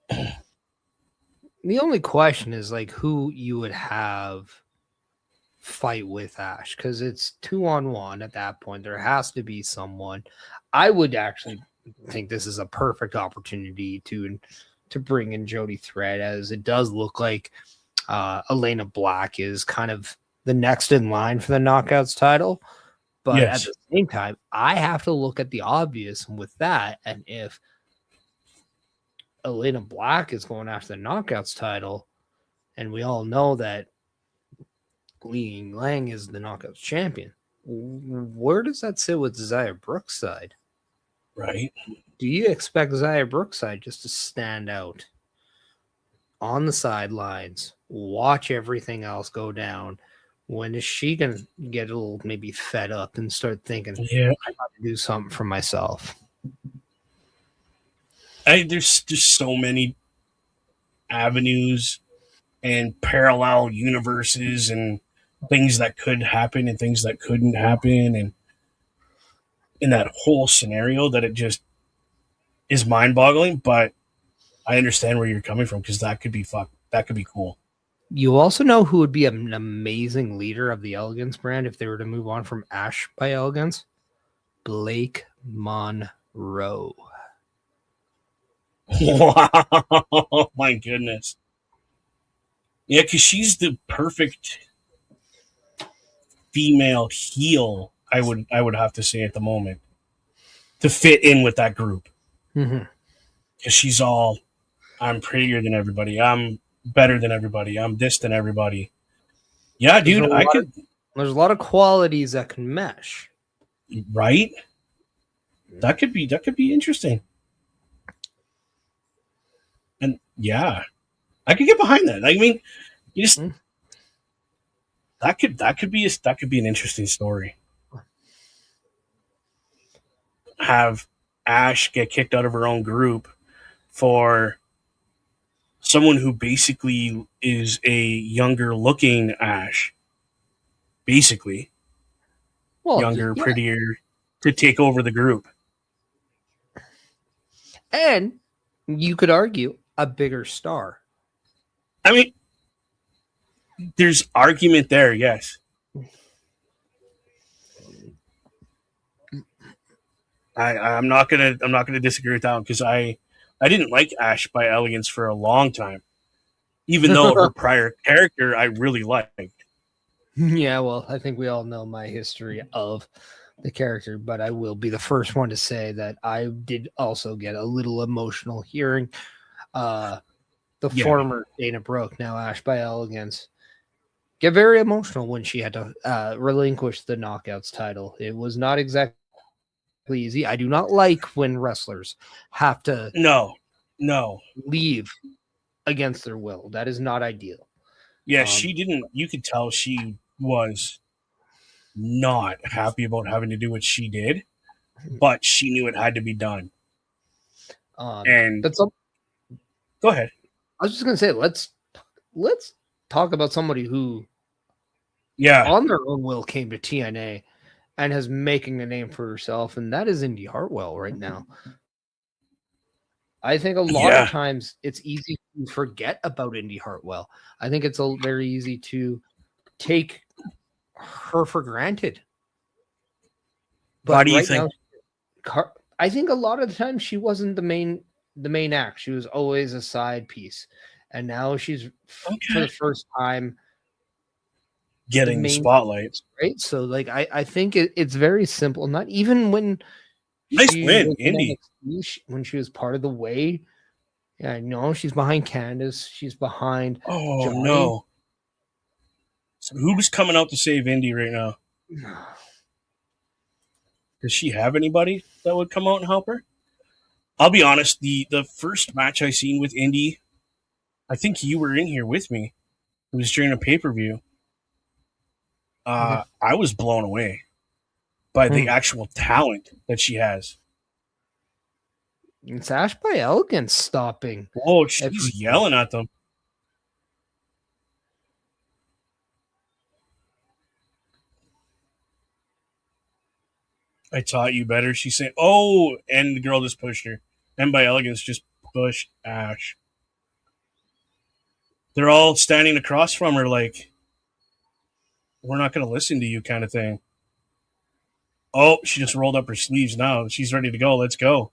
The only question is like who you would have fight with Ash, because it's 2-on-1 at that point. There has to be someone. I would actually think this is a perfect opportunity to bring in Jody Thread, as it does look like Elena Black is kind of the next in line for the Knockouts title. But Yes. at the same time, I have to look at the obvious with that. And if Elena Black is going after the Knockouts title, and we all know that Li Ying Lang is the Knockouts champion, where does that sit with Zaya Brookside? Right. Do you expect Zaya Brookside just to stand out on the sidelines, watch everything else go down? When is she going to get a little maybe fed up and start thinking, Yeah. I got to do something for myself? There's just so many avenues and parallel universes and things that could happen and things that couldn't happen, and in that whole scenario that it just is mind-boggling. But I understand where you're coming from, because that could be cool. You also know who would be an amazing leader of the Elegance brand if they were to move on from Ash by Elegance? Blake Monroe. Wow, my goodness. Yeah, because she's the perfect female heel, I would have to say at the moment, to fit in with that group. Mm-hmm. Because she's all, I'm prettier than everybody, I'm better than everybody, I'm this than everybody. Yeah, dude, There's a lot of qualities that can mesh. Right? That could be interesting. And yeah, I could get behind that. I mean, you just that could be an interesting story. Have Ash get kicked out of her own group for someone who basically is a younger looking Ash, basically younger, prettier, to take over the group. And you could argue a bigger star. I mean, there's argument there, yes. I'm not gonna disagree with that one, because I didn't like Ash by Elegance for a long time, even though her prior character I really liked. Yeah, well, I think we all know my history of the character, but I will be the first one to say that I did also get a little emotional hearing former Dana Brooke, now Ash by Elegance, get very emotional when she had to relinquish the Knockouts title. It was not exactly easy. I do not like when wrestlers have to leave against their will. That is not ideal. Yeah, she didn't. You could tell she was not happy about having to do what she did, but she knew it had to be done. And go ahead. I was just gonna say, let's talk about somebody who, on their own will came to TNA and is making a name for herself, and that is Indy Hartwell right now. I think a lot of times it's easy to forget about Indy Hartwell. I think it's very easy to take her for granted. But why do you think? Now, I think a lot of the time she wasn't the main act. She was always a side piece, and now she's for the first time getting the spotlight. Right, so like I think it's very simple. Not even when nice win, Indy. When she was part of the Way Yeah, no, she's behind Candace. She's behind Oh Johnny. no! So who's coming out to save Indy right now? Does she have anybody that would come out and help her? I'll be honest. The first match I seen with Indy, I think you were in here with me. It was during a pay-per-view. I was blown away by the actual talent that she has. It's Ash by Elegance stopping. Oh, she's yelling at them. I taught you better. She said, oh, and the girl just pushed her. And by Elegance just pushed Ash. They're all standing across from her like, we're not going to listen to you kind of thing. Oh, she just rolled up her sleeves now. She's ready to go. Let's go.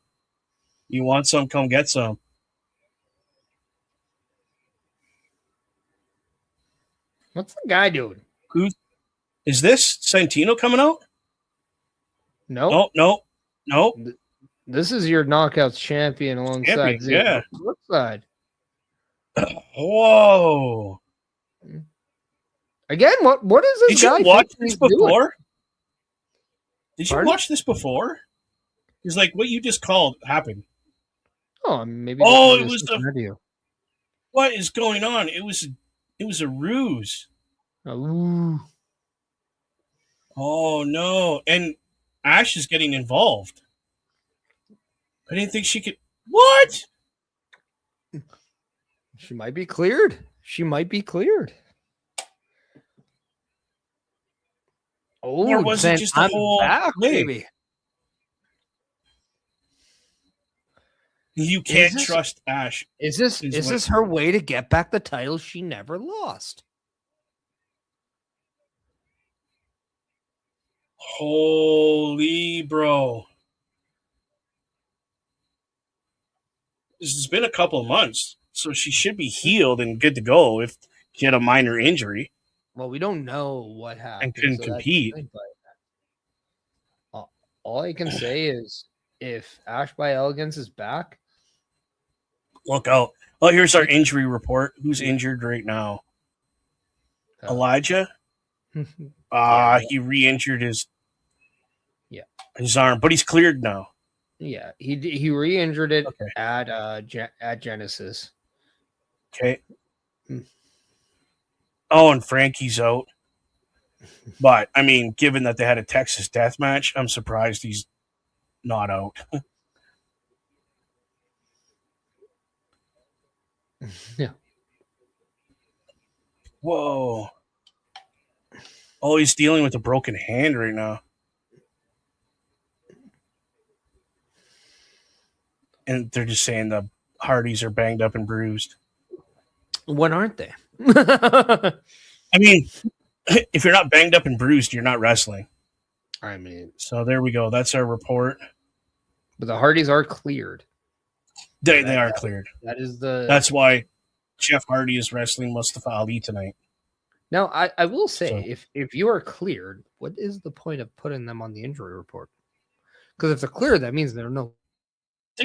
You want some? Come get some. What's the guy doing? Who is this? Santino coming out? No. No. This is your Knockouts champion alongside Zeke. Yeah. What side? Whoa. Again, what is this guy? Did you watch this before? Doing? Did you watch this before? It's like what you just called happened. Oh, maybe. Oh, it was the video. What is going on? It was a ruse. Ooh. Oh no! And Ash is getting involved. I didn't think she could. What? She might be cleared. Oh, or was it just a whole back, baby? You can't trust Ash. Is this her way to get back the title she never lost? Holy bro. This has been a couple of months, so she should be healed and good to go if she had a minor injury. Well, we don't know what happened. And couldn't compete. All I can say is if Ash by Elegance is back, look out. Oh, here's our injury report. Who's injured right now? Elijah? He re-injured his arm, but he's cleared now. Yeah, he re-injured it at Genesis. Okay. Oh, and Frankie's out. But, I mean, given that they had a Texas death match, I'm surprised he's not out. Yeah. Whoa. Oh, he's dealing with a broken hand right now. And they're just saying the Hardys are banged up and bruised. When aren't they? I mean, if you're not banged up and bruised, you're not wrestling. I mean, so there we go. That's our report. But the Hardys are cleared. They are cleared. That's why Jeff Hardy is wrestling Mustafa Ali tonight. Now, I will say, if you are cleared, what is the point of putting them on the injury report? Because if they're cleared, that means they're no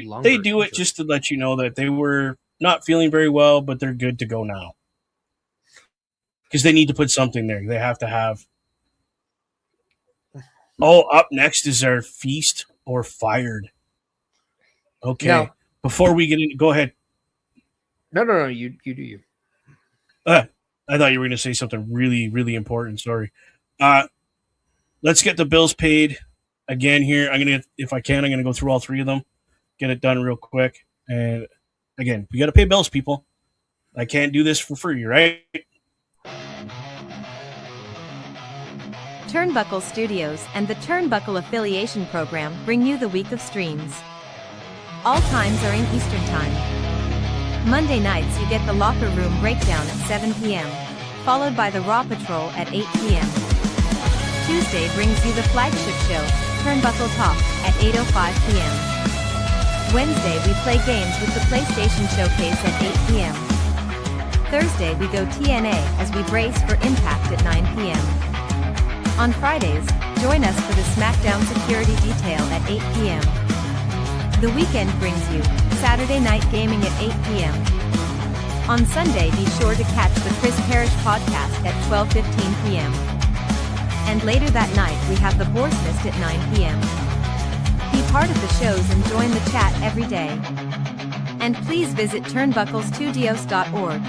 longer They do it just to let you know that they were not feeling very well, but they're good to go now. Because they need to put something there. They have to have. Oh, up next is our feast or fired. Okay. Now, before we get in, go ahead. No. You do you. I thought you were going to say something really, really important. Sorry. Let's get the bills paid again here. If I can, I'm going to go through all three of them, get it done real quick. And again, we got to pay bills, people. I can't do this for free, right? Turnbuckle Studios and the Turnbuckle Affiliation Program bring you the week of streams. All times are in Eastern Time. Monday nights you get the Locker Room Breakdown at 7 p.m., followed by the Raw Patrol at 8 p.m. Tuesday brings you the flagship show, Turnbuckle Talk, at 8:05 p.m. Wednesday we play games with the PlayStation Showcase at 8 p.m. Thursday we go TNA as we brace for Impact at 9 p.m. On Fridays, join us for the SmackDown Security Detail at 8 p.m. The weekend brings you Saturday night gaming at 8 p.m. On Sunday, be sure to catch the Chris Parrish podcast at 12:15 p.m. And later that night, we have the Horse List at 9 p.m. Be part of the shows and join the chat every day. And please visit turnbucklestudios.org.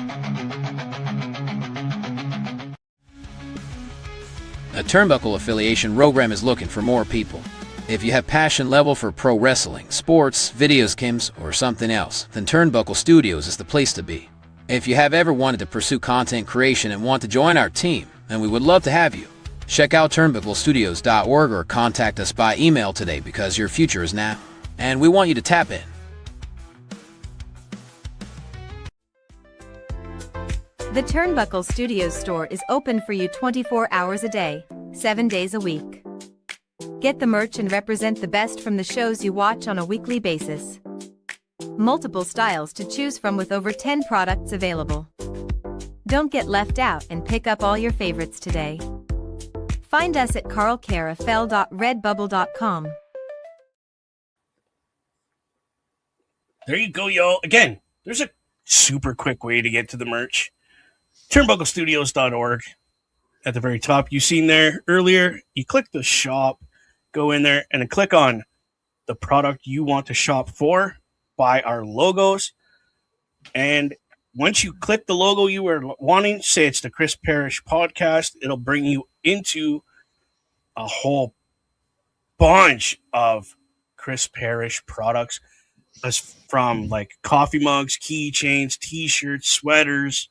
A Turnbuckle affiliation program is looking for more people. If you have passion level for pro wrestling, sports, videos games, or something else, then Turnbuckle Studios is the place to be. If you have ever wanted to pursue content creation and want to join our team, then we would love to have you. Check out turnbucklestudios.org or contact us by email today because your future is now, and we want you to tap in. The Turnbuckle Studios store is open for you 24 hours a day, 7 days a week. Get the merch and represent the best from the shows you watch on a weekly basis. Multiple styles to choose from with over 10 products available. Don't get left out and pick up all your favorites today. Find us at carlcarafel.redbubble.com. There you go, y'all. Again, there's a super quick way to get to the merch. Turnbucklestudios.org. At the very top, you seen there earlier, you click the shop, go in there, and then click on the product you want to shop for. Buy our logos. And once you click the logo you are wanting, say it's the Chris Parrish podcast, it'll bring you into a whole bunch of Chris Parrish products, as from like coffee mugs, keychains, t-shirts, sweaters.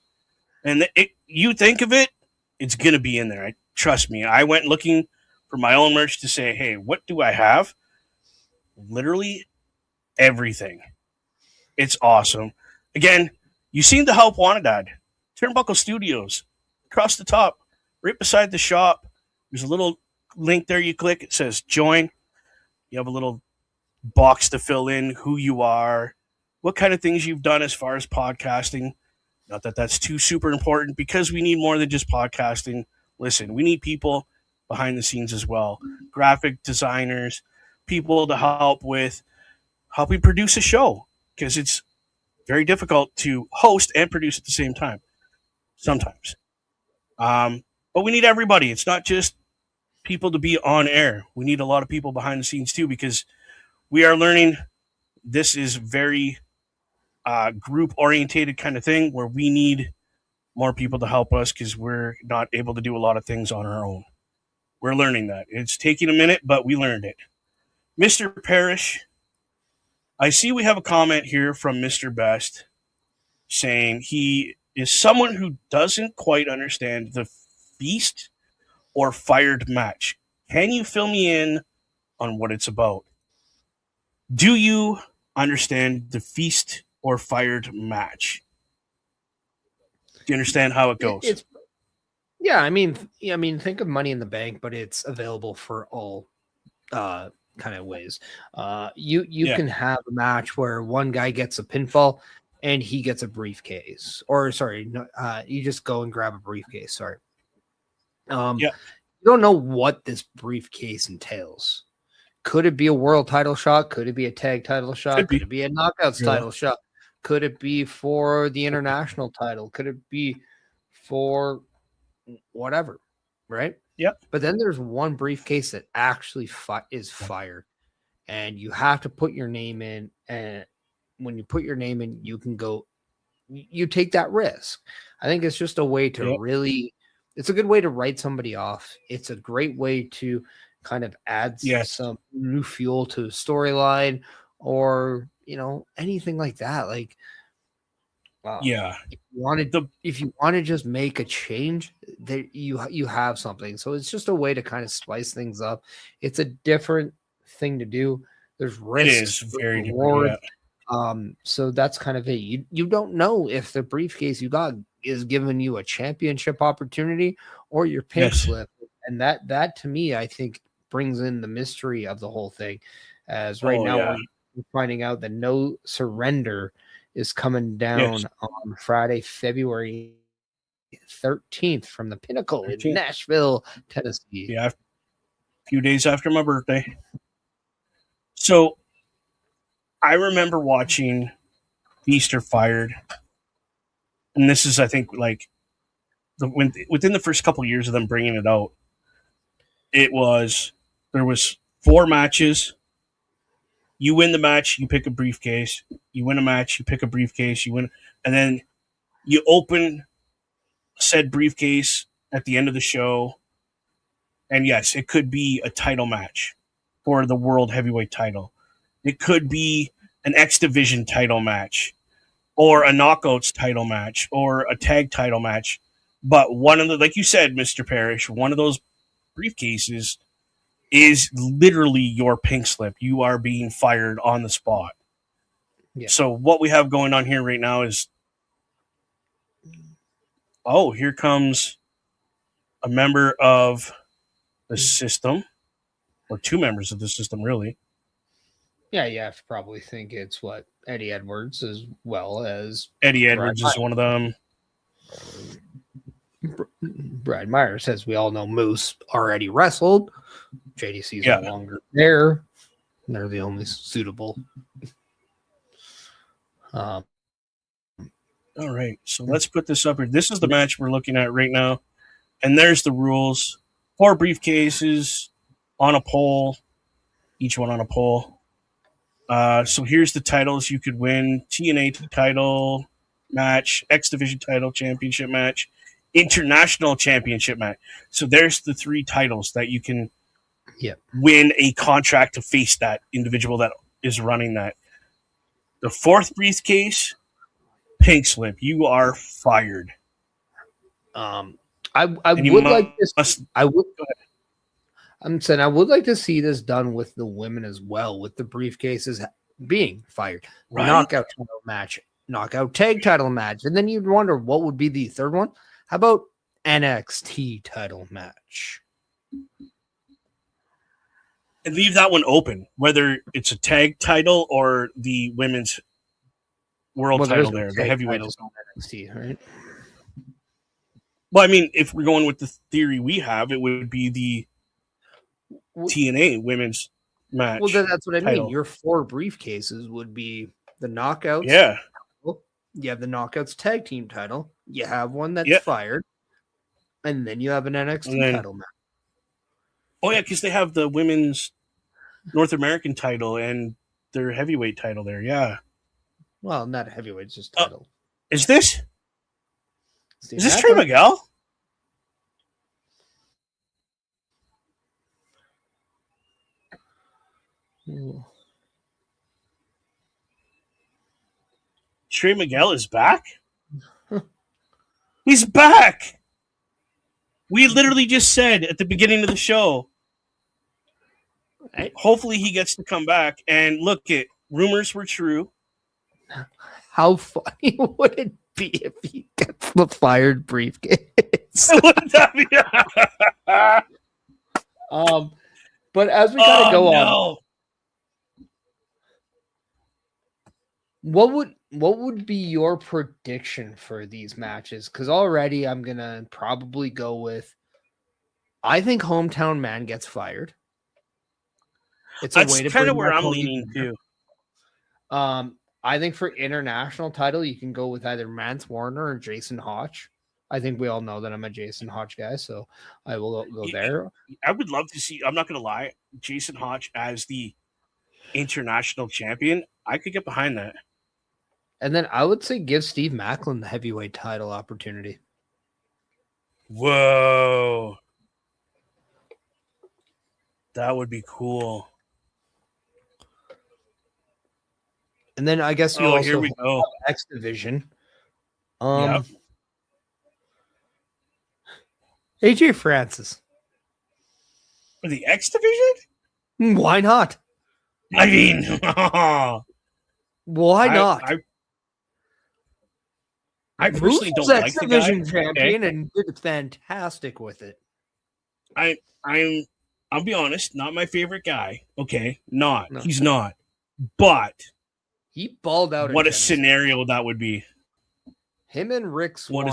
And you think of it, it's going to be in there. Trust me. I went looking for my own merch to say, hey, what do I have? Literally everything. It's awesome. Again, you've seen the Help Wanted ad. Turnbuckle Studios. Across the top, right beside the shop, there's a little link there you click. It says join. You have a little box to fill in who you are, what kind of things you've done as far as podcasting. Not that that's too super important because we need more than just podcasting. Listen, we need people behind the scenes as well. Graphic designers, people to help with helping produce a show because it's very difficult to host and produce at the same time sometimes. But we need everybody. It's not just people to be on air. We need a lot of people behind the scenes too because we are learning this is very group orientated kind of thing where we need more people to help us because we're not able to do a lot of things on our own. We're learning that. It's taking a minute, but we learned it. Mr. Parrish, I see we have a comment here from Mr. Best saying he is someone who doesn't quite understand the feast or fired match. Can you fill me in on what it's about? Do you understand the feast or fired match? Do you understand how it goes? Yeah, I mean, think of Money in the Bank, but it's available for all kind of ways. You can have a match where one guy gets a pinfall and he gets a briefcase, or you just go and grab a briefcase. Sorry. You don't know what this briefcase entails. Could it be a world title shot? Could it be a tag title shot? Could it be a knockouts title shot? Could it be for the international title? Could it be for whatever? Right? Yep. But then there's one briefcase that actually is fired, and you have to put your name in. And when you put your name in, you can go. You take that risk. I think it's just a way to really. It's a good way to write somebody off. It's a great way to kind of add some new fuel to the storyline, or anything like that. Like, if you want to just make a change, that you have something. So it's just a way to kind of spice things up. It's a different thing to do. There's risks. It is very different. So that's kind of it. You don't know if the briefcase you got is giving you a championship opportunity or your pink slip, and that to me, I think, brings in the mystery of the whole thing. As right now we're finding out that No Surrender is coming down on Friday, February 13th from the Pinnacle in Nashville, Tennessee. Yeah, a few days after my birthday. So I remember watching Feast or Fired, and this is, I think, like within the first couple of years of them bringing it out, there was 4 matches. You win the match, you pick a briefcase. You win a match, you pick a briefcase. And then you open said briefcase at the end of the show. And yes, it could be a title match for the world heavyweight title. It could be an X Division title match, or a knockouts title match, or a tag title match. But one of the, like you said, Mr. Parrish, one of those briefcases is literally your pink slip. You are being fired on the spot. Yeah. So what we have going on here right now is, oh, here comes a member of the system, or 2 members of the system, really. Yeah, you have to probably think it's Eddie Edwards, as well as Eddie Edwards is one of them. Brad Myers, as we all know, Moose already wrestled. JDC's Yeah. no longer there. They're the only suitable. All right, so let's put this up here. This is the match we're looking at right now, and there's the rules. 4 briefcases on a pole, each one on a pole. So here's the titles you could win: TNA title match, X Division title championship match, international championship match. So there's the 3 titles that you can win a contract to face that individual that is running that. The 4th briefcase, pink slip. You are fired. I would like this. I would. I'm saying I would like to see this done with the women as well, with the briefcases being fired. Right? Knockout title match, knockout tag title match, and then you'd wonder what would be the third one. How about NXT title match? And leave that one open, whether it's a tag title or the women's world title there, the heavyweight. NXT, right? Well, I mean, if we're going with the theory we have, it would be the TNA women's match. Well, that's what I title. mean. Your 4 briefcases would be the knockouts. Yeah. You have the knockouts tag team title. You have one that's fired. And then you have an NXT title match. Oh, yeah, because they have the women's North American title and their heavyweight title there. Yeah. Well, not a heavyweight, it's just title. Is this Trey Miguel? Trey Miguel is back? He's back! We literally just said at the beginning of the show, hopefully he gets to come back. And look, rumors were true. How funny would it be if he gets the fired briefcase? Wouldn't that be? But as we kind of go on, what would be your prediction for these matches? Because already I'm gonna probably go with, I think Hometown Man gets fired. It's a way to kind of where I'm leaning too. I think for international title, you can go with either Mance Warner or Jason Hotch. I think we all know that I'm a Jason Hotch guy, so I will go there. I would love to see, I'm not going to lie, Jason Hotch as the international champion. I could get behind that. And then I would say give Steve Macklin the heavyweight title opportunity. Whoa. That would be cool. And then I guess you also here we go. X Division. AJ Francis. For the X Division? Why not? I mean, why not? I personally don't like the X-Division champion and did fantastic with it. I'll be honest, not my favorite guy. Okay, he's not. But he balled out. What a scenario that would be. Him and Rick Swan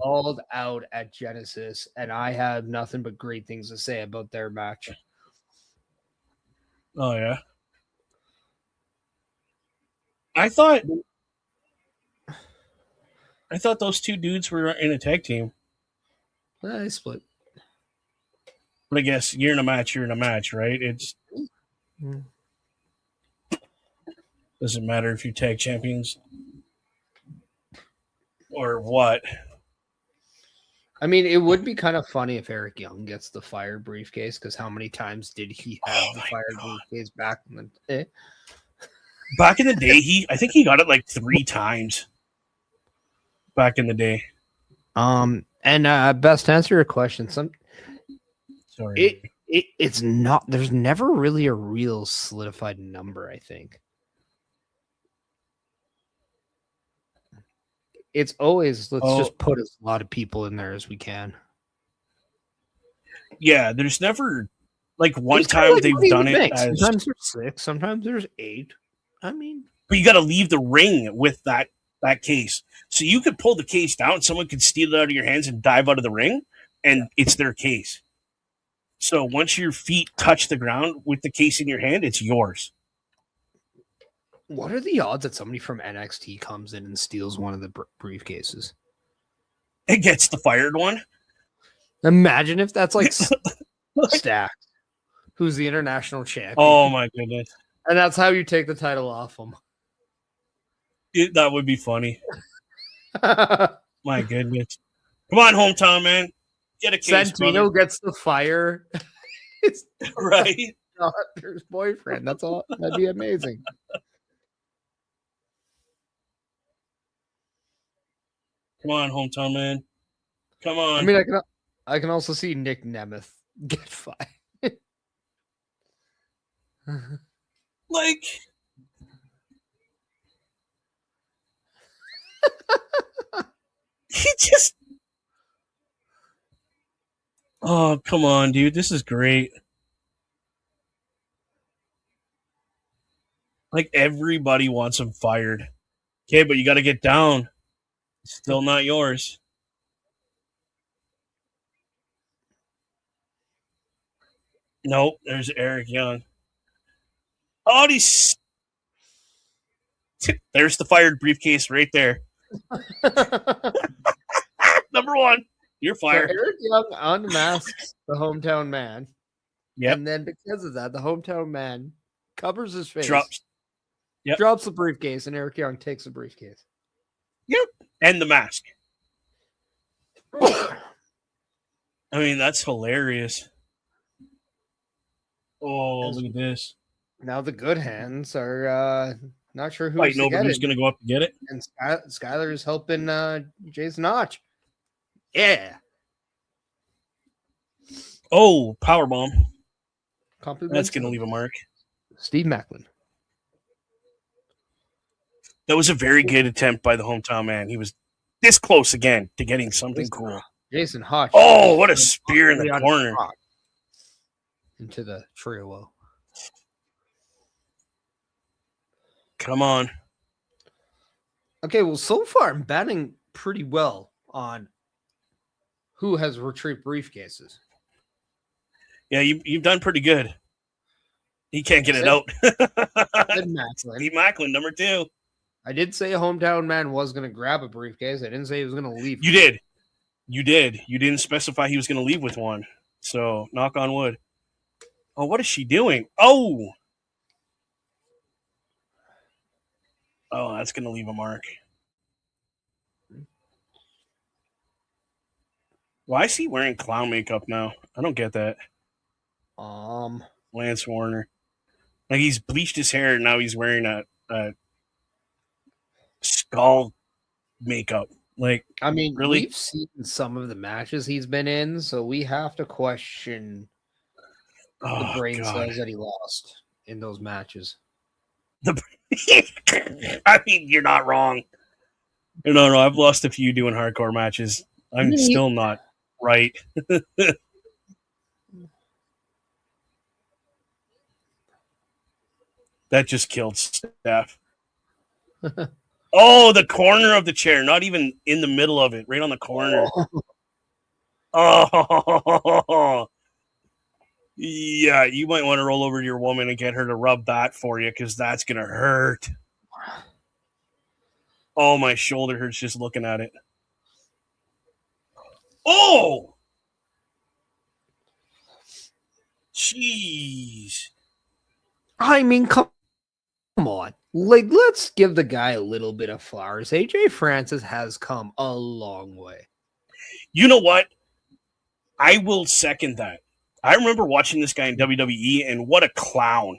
balled out at Genesis, and I have nothing but great things to say about their match. Oh yeah. I thought those two dudes were in a tag team. I split. But I guess you're in a match, right? It Mm. doesn't matter if you're tag champions or what. I mean, it would be kind of funny if Eric Young gets the fire briefcase, because how many times did he have Oh the my fire God. briefcase back in the day? Back in the day, I think he got it like 3 times. Back in the day. And best to answer your question, Sorry. it's not. There's never really a real solidified number. I think it's always let's just put as a lot of people in there as we can. Yeah, there's never like one There's time like they've done it think. as. Sometimes there's 6, sometimes there's 8. I mean, But you got to leave the ring with that case. So you could pull the case down, someone could steal it out of your hands and dive out of the ring, and it's their case. So once your feet touch the ground with the case in your hand, it's yours. what are the odds that somebody from NXT comes in and steals one of the briefcases? It gets the fired one. Imagine if that's like Stacked, who's the international champion. Oh my goodness. And that's how you take the title off him. That would be funny. My goodness. Come on, hometown man. Get a case, Santino brother. gets the fire. It's Right? daughter's boyfriend. That's all. That'd be amazing. Come on, hometown man. Come on. I mean, I can also see Nick Nemeth get fired. Like, he just. Oh, come on, dude. This is great. Like, everybody wants him fired. Okay, but you got to get down. Still not yours. Nope, there's Eric Young. Oh, there's the fired briefcase right there. Number 1, you're So fired. Eric Young unmasks the hometown man. Yep. And then because of that, the hometown man covers his face, Drops. Yep. drops the briefcase, and Eric Young takes the briefcase. Yep. And the mask. I mean, that's hilarious. Oh, look at this. Now the good hands are not sure who's Fighting to over get who's it. going to go up and get it. And Skylar is helping Jason Notch. Yeah. Oh, powerbomb. Compliments That's going to leave a mark. Steve Macklin. That was a very good attempt by the hometown man. He was this close again to getting something cool. Jason Hotch. Oh, what a spear in the corner. Into the trio. Come on. Okay, well, so far I'm batting pretty well on who has retrieved briefcases. Yeah, you've done pretty good. He can't get it out. Steve Macklin, number 2. I did say a hometown man was going to grab a briefcase. I didn't say he was going to leave. You did. You did. You didn't specify he was going to leave with one. So, knock on wood. Oh, what is she doing? Oh, that's going to leave a mark. Why is he wearing clown makeup now? I don't get that. Lance Warner. Like, he's bleached his hair and now he's wearing a skull makeup. Like, I mean, really? we've seen some of the matches he's been in, so we have to question the brain cells that he lost in those matches. I mean, you're not wrong. No, I've lost a few doing hardcore matches. I'm still not right. That just killed Steph. Oh, the corner of the chair. Not even in the middle of it. Right on the corner. Oh. Yeah, you might want to roll over to your woman and get her to rub that for you because that's going to hurt. Oh, my shoulder hurts just looking at it. Oh! Jeez. I mean, come on. Like, let's give the guy a little bit of flowers. AJ Francis has come a long way. You know what? I will second that. I remember watching this guy in WWE, and what a clown.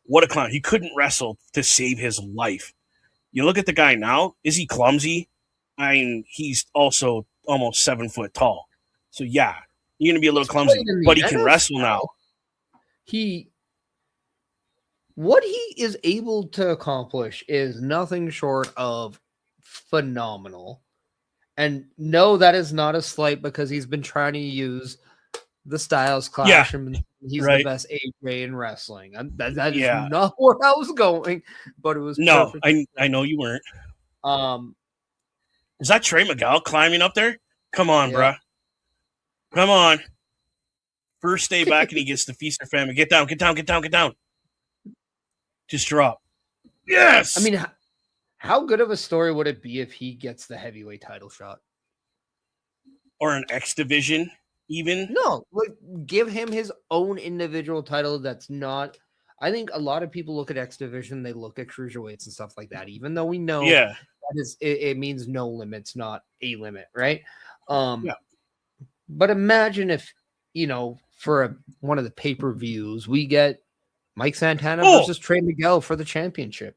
What a clown. He couldn't wrestle to save his life. You look at the guy now, is he clumsy? I mean, he's also almost 7 foot tall. So, yeah, you're going to be a little clumsy, but he can wrestle now. What he is able to accomplish is nothing short of phenomenal. And no, that is not a slight because he's been trying to use the Styles Clash and he's the best AJ in wrestling. That is not where I was going, but it was perfect. I know you weren't. Is that Trey Miguel climbing up there? Come on, bruh. Come on. First day back and he gets the feast or famine. Get down, get down, get down, get down. Just drop. Yes! I mean, how good of a story would it be if he gets the heavyweight title shot? Or an X division, even? No, like give him his own individual title that's not... I think a lot of people look at X division, they look at cruiserweights and stuff like that, even though we know that is, it means no limits, not a limit, right? But imagine if, for one of the pay-per-views, we get Mike Santana versus Trey Miguel for the championship.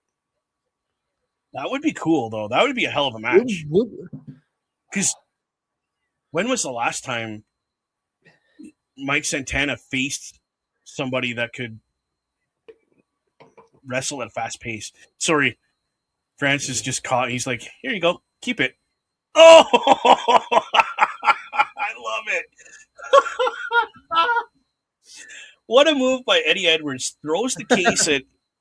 That would be cool, though. That would be a hell of a match. Because when was the last time Mike Santana faced somebody that could wrestle at a fast pace? Sorry, Francis just caught. He's like, here you go. Keep it. Oh! I love it. What a move by Eddie Edwards. Throws the case at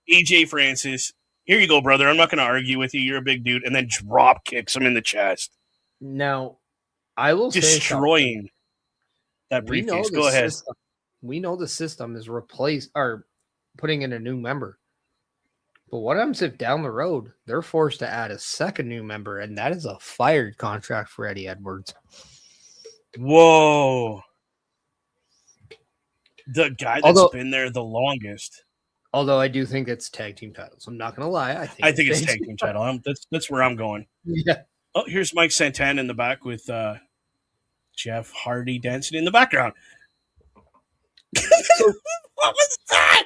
AJ Francis. Here you go, brother. I'm not going to argue with you. You're a big dude. And then drop kicks him in the chest. Now, I will destroying that briefcase. Go ahead. We know the system is putting in a new member. But what happens if down the road they're forced to add a second new member, and that is a fired contract for Eddie Edwards? Whoa. The guy that's been there the longest. Although I do think it's tag team titles. I'm not going to lie. I think it's tag team title. That's where I'm going. Yeah. Oh, here's Mike Santana in the back with Jeff Hardy dancing in the background. What was that?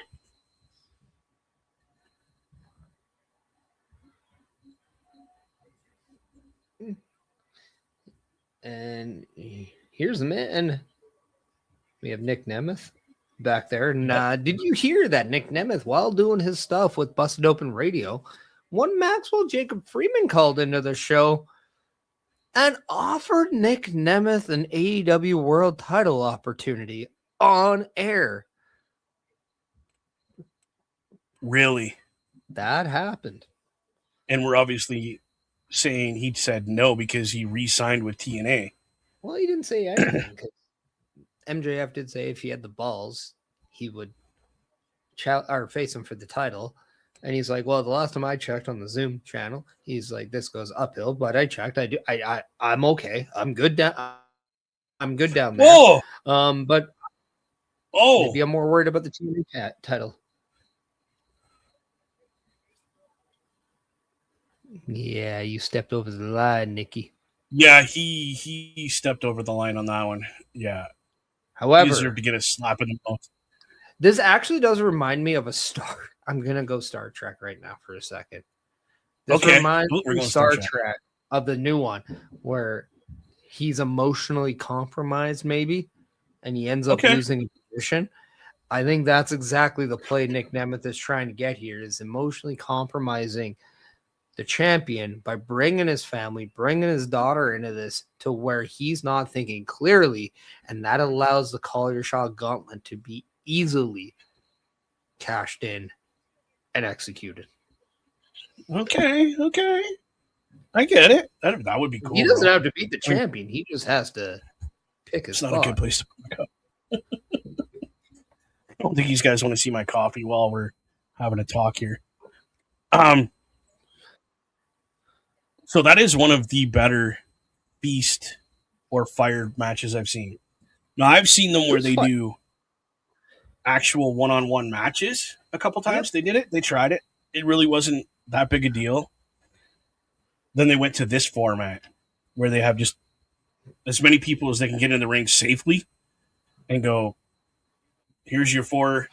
And here's the man. We have Nick Nemeth back there. And did you hear that Nick Nemeth, while doing his stuff with Busted Open Radio, one Maxwell Jacob Freeman called into the show and offered Nick Nemeth an AEW world title opportunity on air? Really? That happened. And we're obviously saying he said no because he re-signed with TNA. Well, he didn't say anything. MJF did say if he had the balls, he would face him for the title. And he's like, well, the last time I checked on the Zoom channel, he's like, this goes uphill, but I checked. I'm okay. I'm good down. I'm good down there. Whoa! But maybe I'm more worried about the TNA title. Yeah, you stepped over the line, Nikki. Yeah, he stepped over the line on that one. Yeah. However, he deserved to get a slap in the mouth. This actually does remind me of a Star. I'm gonna go Star Trek right now for a second. This reminds me of Star Trek of the new one where he's emotionally compromised, maybe, and he ends up losing a position. I think that's exactly the play Nick Nemeth is trying to get here: is emotionally compromising the champion by bringing his family, bringing his daughter into this to where he's not thinking clearly, and that allows the Call Your Shot gauntlet to be easily cashed in and executed. Okay. I get it. That would be cool. He doesn't have to beat the champion. He just has to pick his spot. It's not a good place to put my cup. I don't think these guys want to see my coffee while we're having a talk here. So that is one of the better feast or fire matches I've seen. Now I've seen them where It's they fun. do actual one-on-one matches a couple times. Yep. They did it. They tried it. It really wasn't that big a deal. Then they went to this format where they have just as many people as they can get in the ring safely and go, here's your four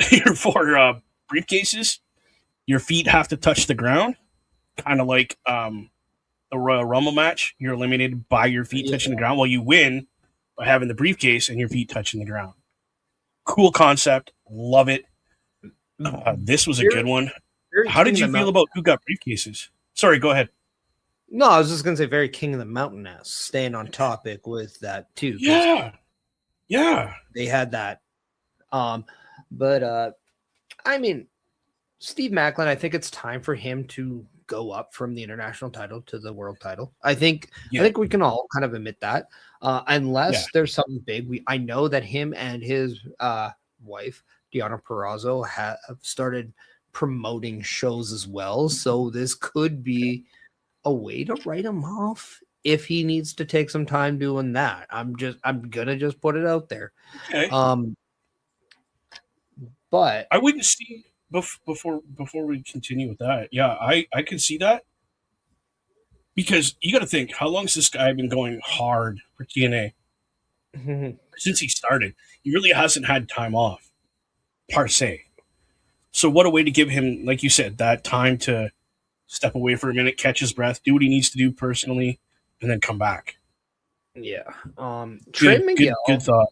briefcases. Your feet have to touch the ground, kind of like the Royal Rumble match. You're eliminated by your feet touching the ground, while you win by having the briefcase and your feet touching the ground. Cool concept. Love it. This was a good one. How did you feel about who got briefcases? Sorry, go ahead. No, I was just gonna say very King of the Mountain ass, staying on topic with that too. Yeah. They had that. But I mean, Steve Macklin, I think it's time for him to go up from the international title to the world title. I think we can all kind of admit that. Unless there's something big. I know that him and his wife, Deanna Perrazzo, have started promoting shows as well. So this could be a way to write him off if he needs to take some time doing that. I'm gonna just put it out there. Okay. But I wouldn't see before we continue with that. Yeah, I can see that, because you got to think, how long has this guy been going hard for TNA? Since he started, he really hasn't had time off, per se. So what a way to give him, like you said, that time to step away for a minute, catch his breath, do what he needs to do personally, and then come back. Yeah. Trey Miguel. Good thought.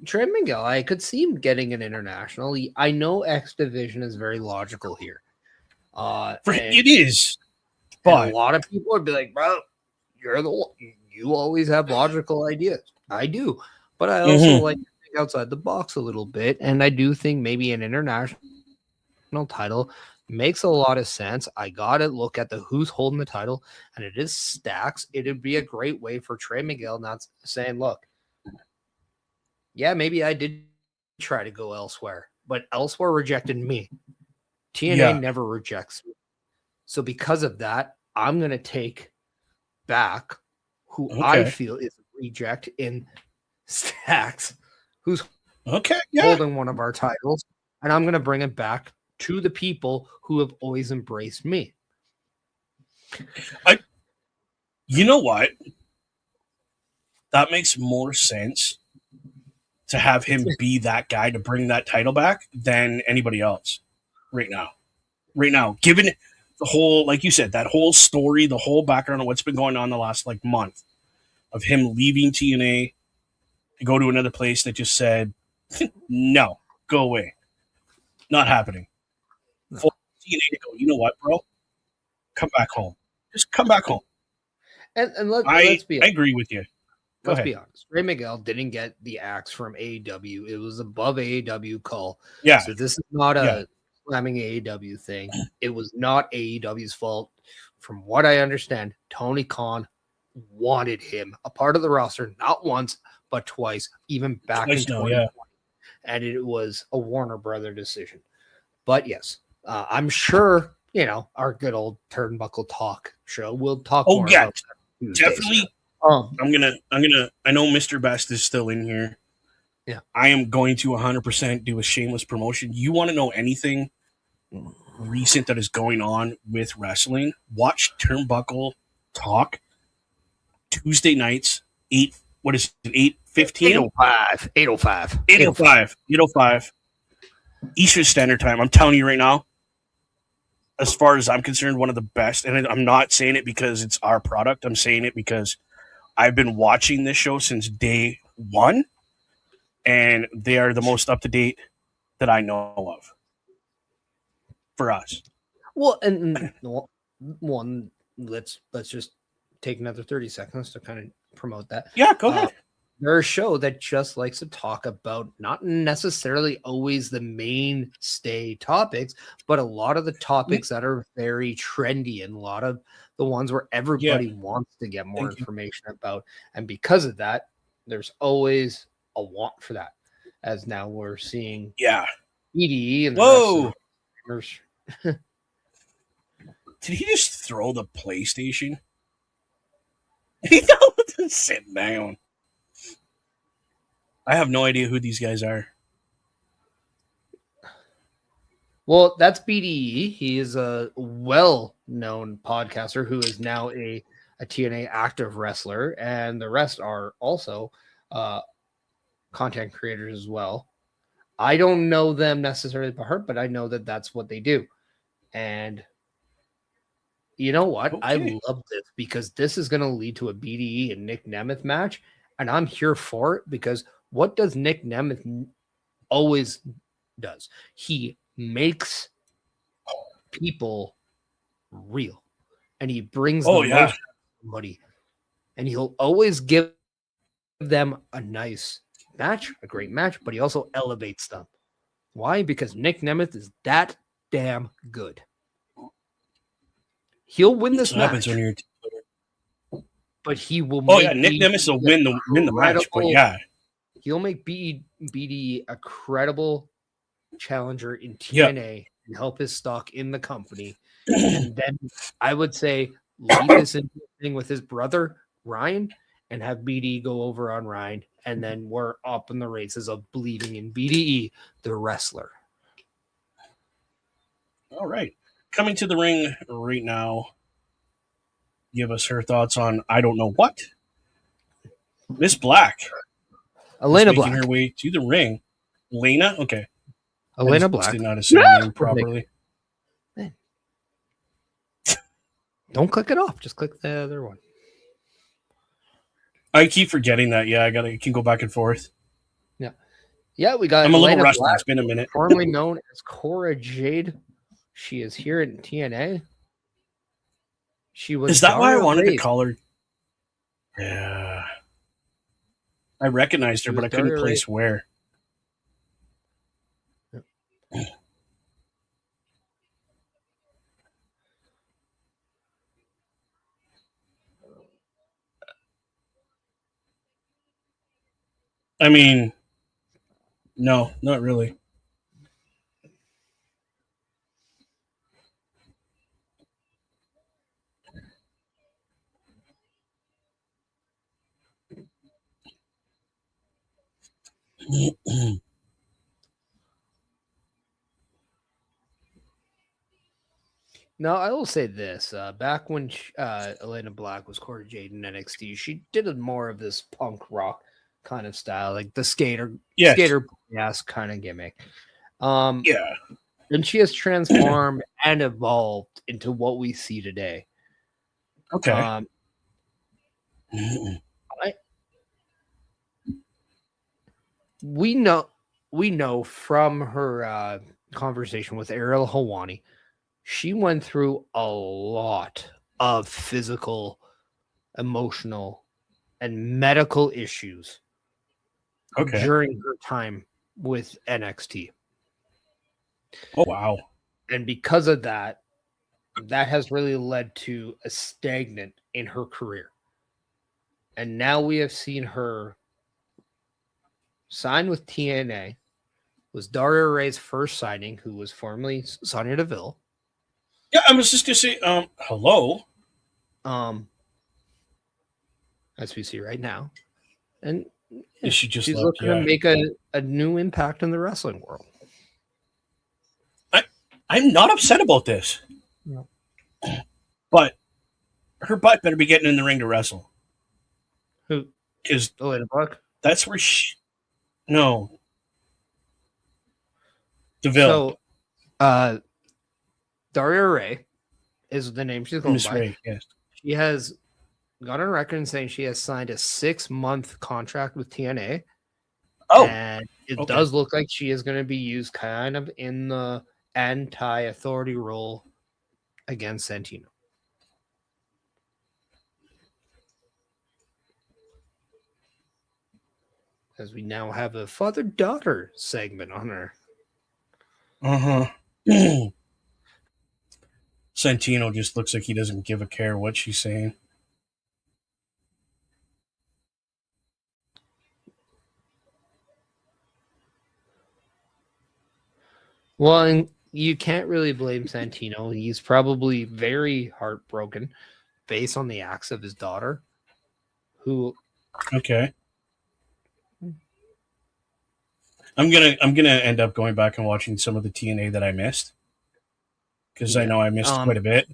Trey Miguel, I could see him getting an international. I know X Division is very logical here. It is. But a lot of people would be like, bro, you always have logical ideas. I do. But I also like to think outside the box a little bit. And I do think maybe an international title makes a lot of sense. I got to look at the who's holding the title, and it is Stacks. It would be a great way for Trey Miguel not saying, look, yeah, maybe I did try to go elsewhere, but elsewhere rejected me. TNA never rejects me. So because of that, I'm going to take back who I feel is a reject in Stacks, who's holding one of our titles, and I'm going to bring it back to the people who have always embraced me. You know what? That makes more sense to have him be that guy to bring that title back than anybody else right now. Right now, given the whole, like you said, that whole story, the whole background of what's been going on the last month of him leaving TNA to go to another place that just said, no, go away. Not happening. No. For TNA to go, you know what, bro? Come back home. Just come back home. And let's be honest. I agree with you. Let's be honest. Ray Miguel didn't get the axe from AEW. It was above AEW call. Yeah. So this is not a slamming AEW thing. It was not AEW's fault. From what I understand, Tony Khan wanted him a part of the roster, not once, but twice, even back in 2020. And it was a Warner Brother decision. But yes, I'm sure, our good old Turnbuckle Talk show will talk more about that. Definitely. I know Mr. Best is still in here. Yeah. I am going to 100% do a shameless promotion. You want to know anything recent that is going on with wrestling? Watch Turnbuckle Talk Tuesday nights, 8:15? 8:05 Eastern Standard Time. I'm telling you right now, as far as I'm concerned, one of the best. And I'm not saying it because it's our product. I'm saying it because I've been watching this show since day one, and they are the most up-to-date that I know of for us. Well, and one, let's just take another 30 seconds to kind of promote that. Yeah, go ahead. They're a show that just likes to talk about not necessarily always the mainstay topics, but a lot of the topics that are very trendy and a lot of the ones where everybody wants to get more information about. And because of that, there's always a want for that. As now we're seeing EDE and the rest of the Did he just throw the PlayStation? He told him to sit down. I have no idea who these guys are. Well, that's BDE. He is a well-known podcaster who is now a TNA active wrestler, and the rest are also content creators as well. I don't know them necessarily by heart, but I know that that's what they do. And you know what? I love this because this is going to lead to a BDE and Nick Nemeth match, and I'm here for it because what does Nick Nemeth always does? He makes people real, and he brings the most out of somebody, and he'll always give them a nice match, a great match, but he also elevates them. Why? Because Nick Nemeth is that damn good. He'll win this match, but he will. Nick Nemeth will win the match, but yeah, he'll make BD a credible challenger in TNA and help his stock in the company. And then I would say lead this into a thing with his brother Ryan and have BD go over on Ryan, and then we're up in the races of believing in BDE, the wrestler. All right. Coming to the ring right now, give us her thoughts on I don't know what. Miss Black. Elena making Black. her way to the ring. Elena? Okay. Elena Black. Did not say her name properly. Don't click it off. Just click the other one. I keep forgetting that. Yeah, I can go back and forth. Yeah, we got. I'm a Elena little rusty. Black, It's been a minute. formerly known as Cora Jade. She is here in TNA. She was. Is that why I wanted to call her? Yeah. I recognized her, but I couldn't place where. I mean, no, not really. No, I will say this. Back when Elena Black was Cora Jade in NXT, she did more of this punk rock kind of style, like the skater ass kind of gimmick. Yeah. And she has transformed and evolved into what we see today. Okay. We know from her conversation with Ariel Helwani, she went through a lot of physical, emotional, and medical issues during her time with NXT. Oh, wow. And because of that, that has really led to a stagnant in her career. And now we have seen her sign with TNA. Was Daria Ray's first signing, who was formerly Sonya Deville. Yeah, I was just going to say, hello. As we see right now. And she's looking to make a new impact in the wrestling world. I'm not upset about this. No. But her butt better be getting in the ring to wrestle. Who? Because Elena Black? That's where she... No. Deville. So, Daria Ray is the name she's going Miss by. Ray, yes. She has gone on record saying she has signed a 6-month contract with TNA. Oh. And it does look like she is going to be used kind of in the anti-authority role against Santino. As we now have a father-daughter segment on her. Santino just looks like he doesn't give a care what she's saying. Well, you can't really blame Santino. He's probably very heartbroken based on the acts of his daughter, who Okay. I'm gonna end up going back and watching some of the TNA that I missed because I know I missed quite a bit.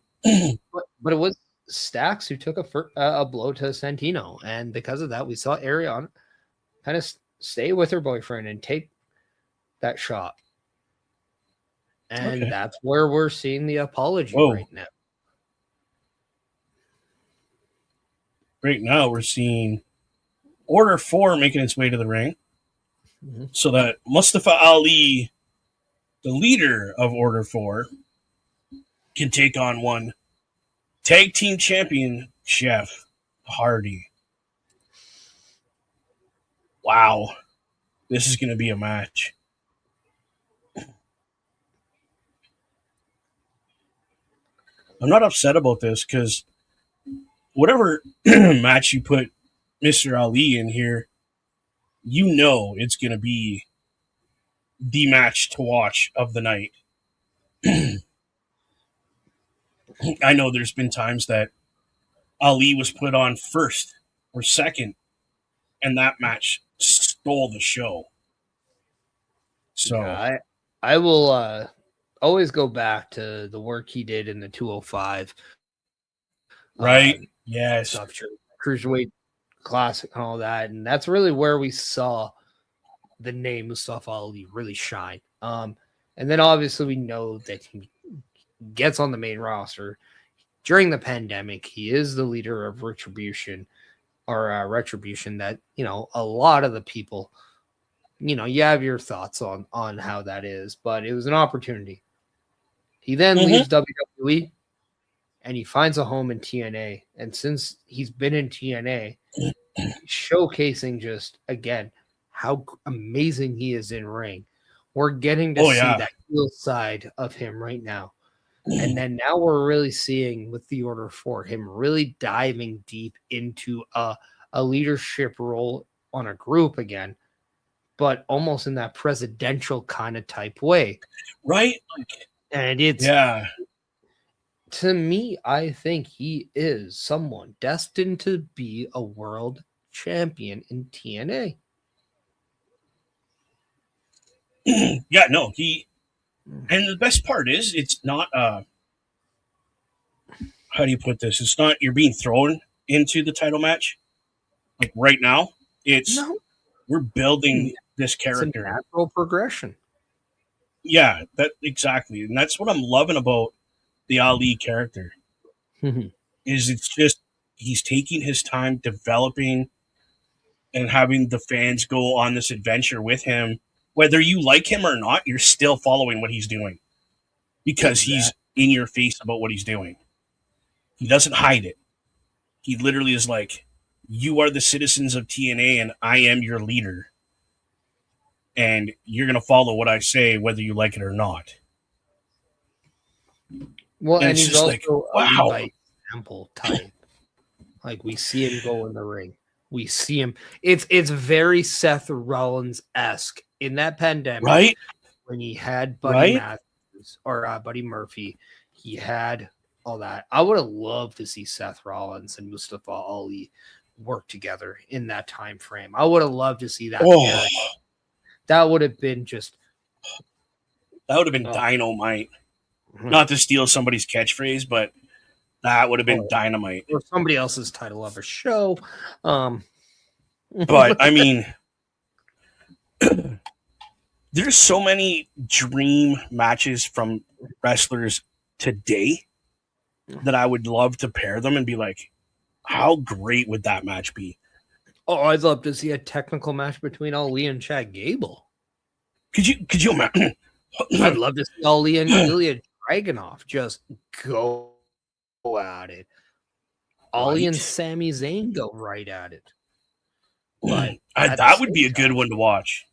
but it was Stax who took a blow to Santino, and because of that, we saw Ariane kind of stay with her boyfriend and take that shot, and Okay. that's where we're seeing the apology Whoa. right now. Right now, we're seeing Order 4 making its way to the ring, so that Mustafa Ali, the leader of Order 4, can take on one tag team champion, Jeff Hardy. Wow. This is going to be a match. I'm not upset about this because whatever match you put Mr. Ali in here, you know it's going to be the match to watch of the night. I know there's been times that Ali was put on first or second, and that match stole the show. So, Yeah, I will always go back to the work he did in the 205. right? Yes. Stuff, Cruiserweight Classic and all that. And that's really where we saw the name Mustafa Ali really shine. And then obviously we know that he gets on the main roster during the pandemic. He is the leader of Retribution that, you know, a lot of the people, you know, you have your thoughts on how that is, but it was an opportunity. He then leaves WWE and he finds a home in TNA. And since he's been in TNA, showcasing just again how amazing he is in ring. We're getting to see that heel side of him right now. And then now we're really seeing with the Order 4 him really diving deep into a leadership role on a group again, but almost in that presidential kind of type way. Right? And it's to me, I think he is someone destined to be a world champion in TNA. Yeah, no, and the best part is it's not how do you put this? It's not you're being thrown into the title match like right now. It's we're building this character. It's a natural progression. Yeah, that exactly. And that's what I'm loving about the Ali character. Is it's just he's taking his time developing and having the fans go on this adventure with him. Whether you like him or not, you're still following what he's doing because he's in your face about what he's doing. He doesn't hide it. He literally is like, you are the citizens of TNA and I am your leader. And you're going to follow what I say, whether you like it or not. Well, and he's also like, wow. a example type. Like we see him go in the ring. We see him. It's very Seth Rollins-esque in that pandemic, right? When he had Buddy Matthews or Buddy Murphy, he had all that. I would have loved to see Seth Rollins and Mustafa Ali work together in that time frame. I would have loved to see that. That would have been just. That would have been dynamite. Not to steal somebody's catchphrase, but that would have been dynamite. Or somebody else's title of a show. But I mean, there's so many dream matches from wrestlers today that I would love to pair them and be like, how great would that match be? Oh, I'd love to see a technical match between Ali and Chad Gable. Could you imagine? I'd love to see Ali and Ilya Dragunov just go at it. Ali and Sami Zayn go right at it. But that would be a good one to watch.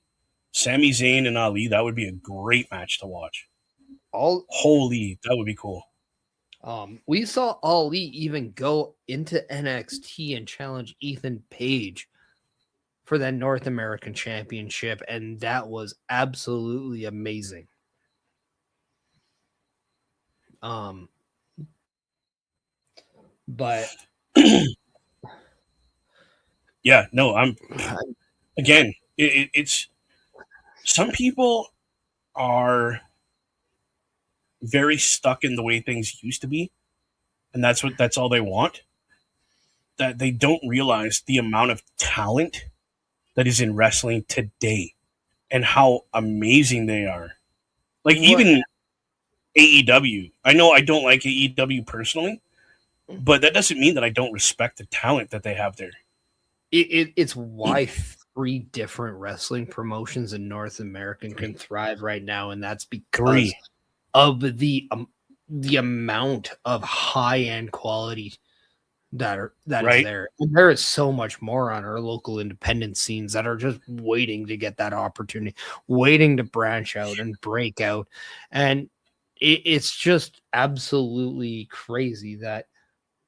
Sami Zayn and Ali, that would be a great match to watch. Holy, that would be cool. We saw Ali even go into NXT and challenge Ethan Page for that North American Championship, and that was absolutely amazing. But yeah, no, again, it's some people are very stuck in the way things used to be, and that's all they want. That they don't realize the amount of talent that is in wrestling today and how amazing they are. Like even AEW. I know I don't like AEW personally, but that doesn't mean that I don't respect the talent that they have there. It's why 3 different wrestling promotions in North America can thrive right now, and that's because of the amount of high-end quality that is there. And there is so much more on our local independent scenes that are just waiting to get that opportunity, waiting to branch out and break out. And it's just absolutely crazy that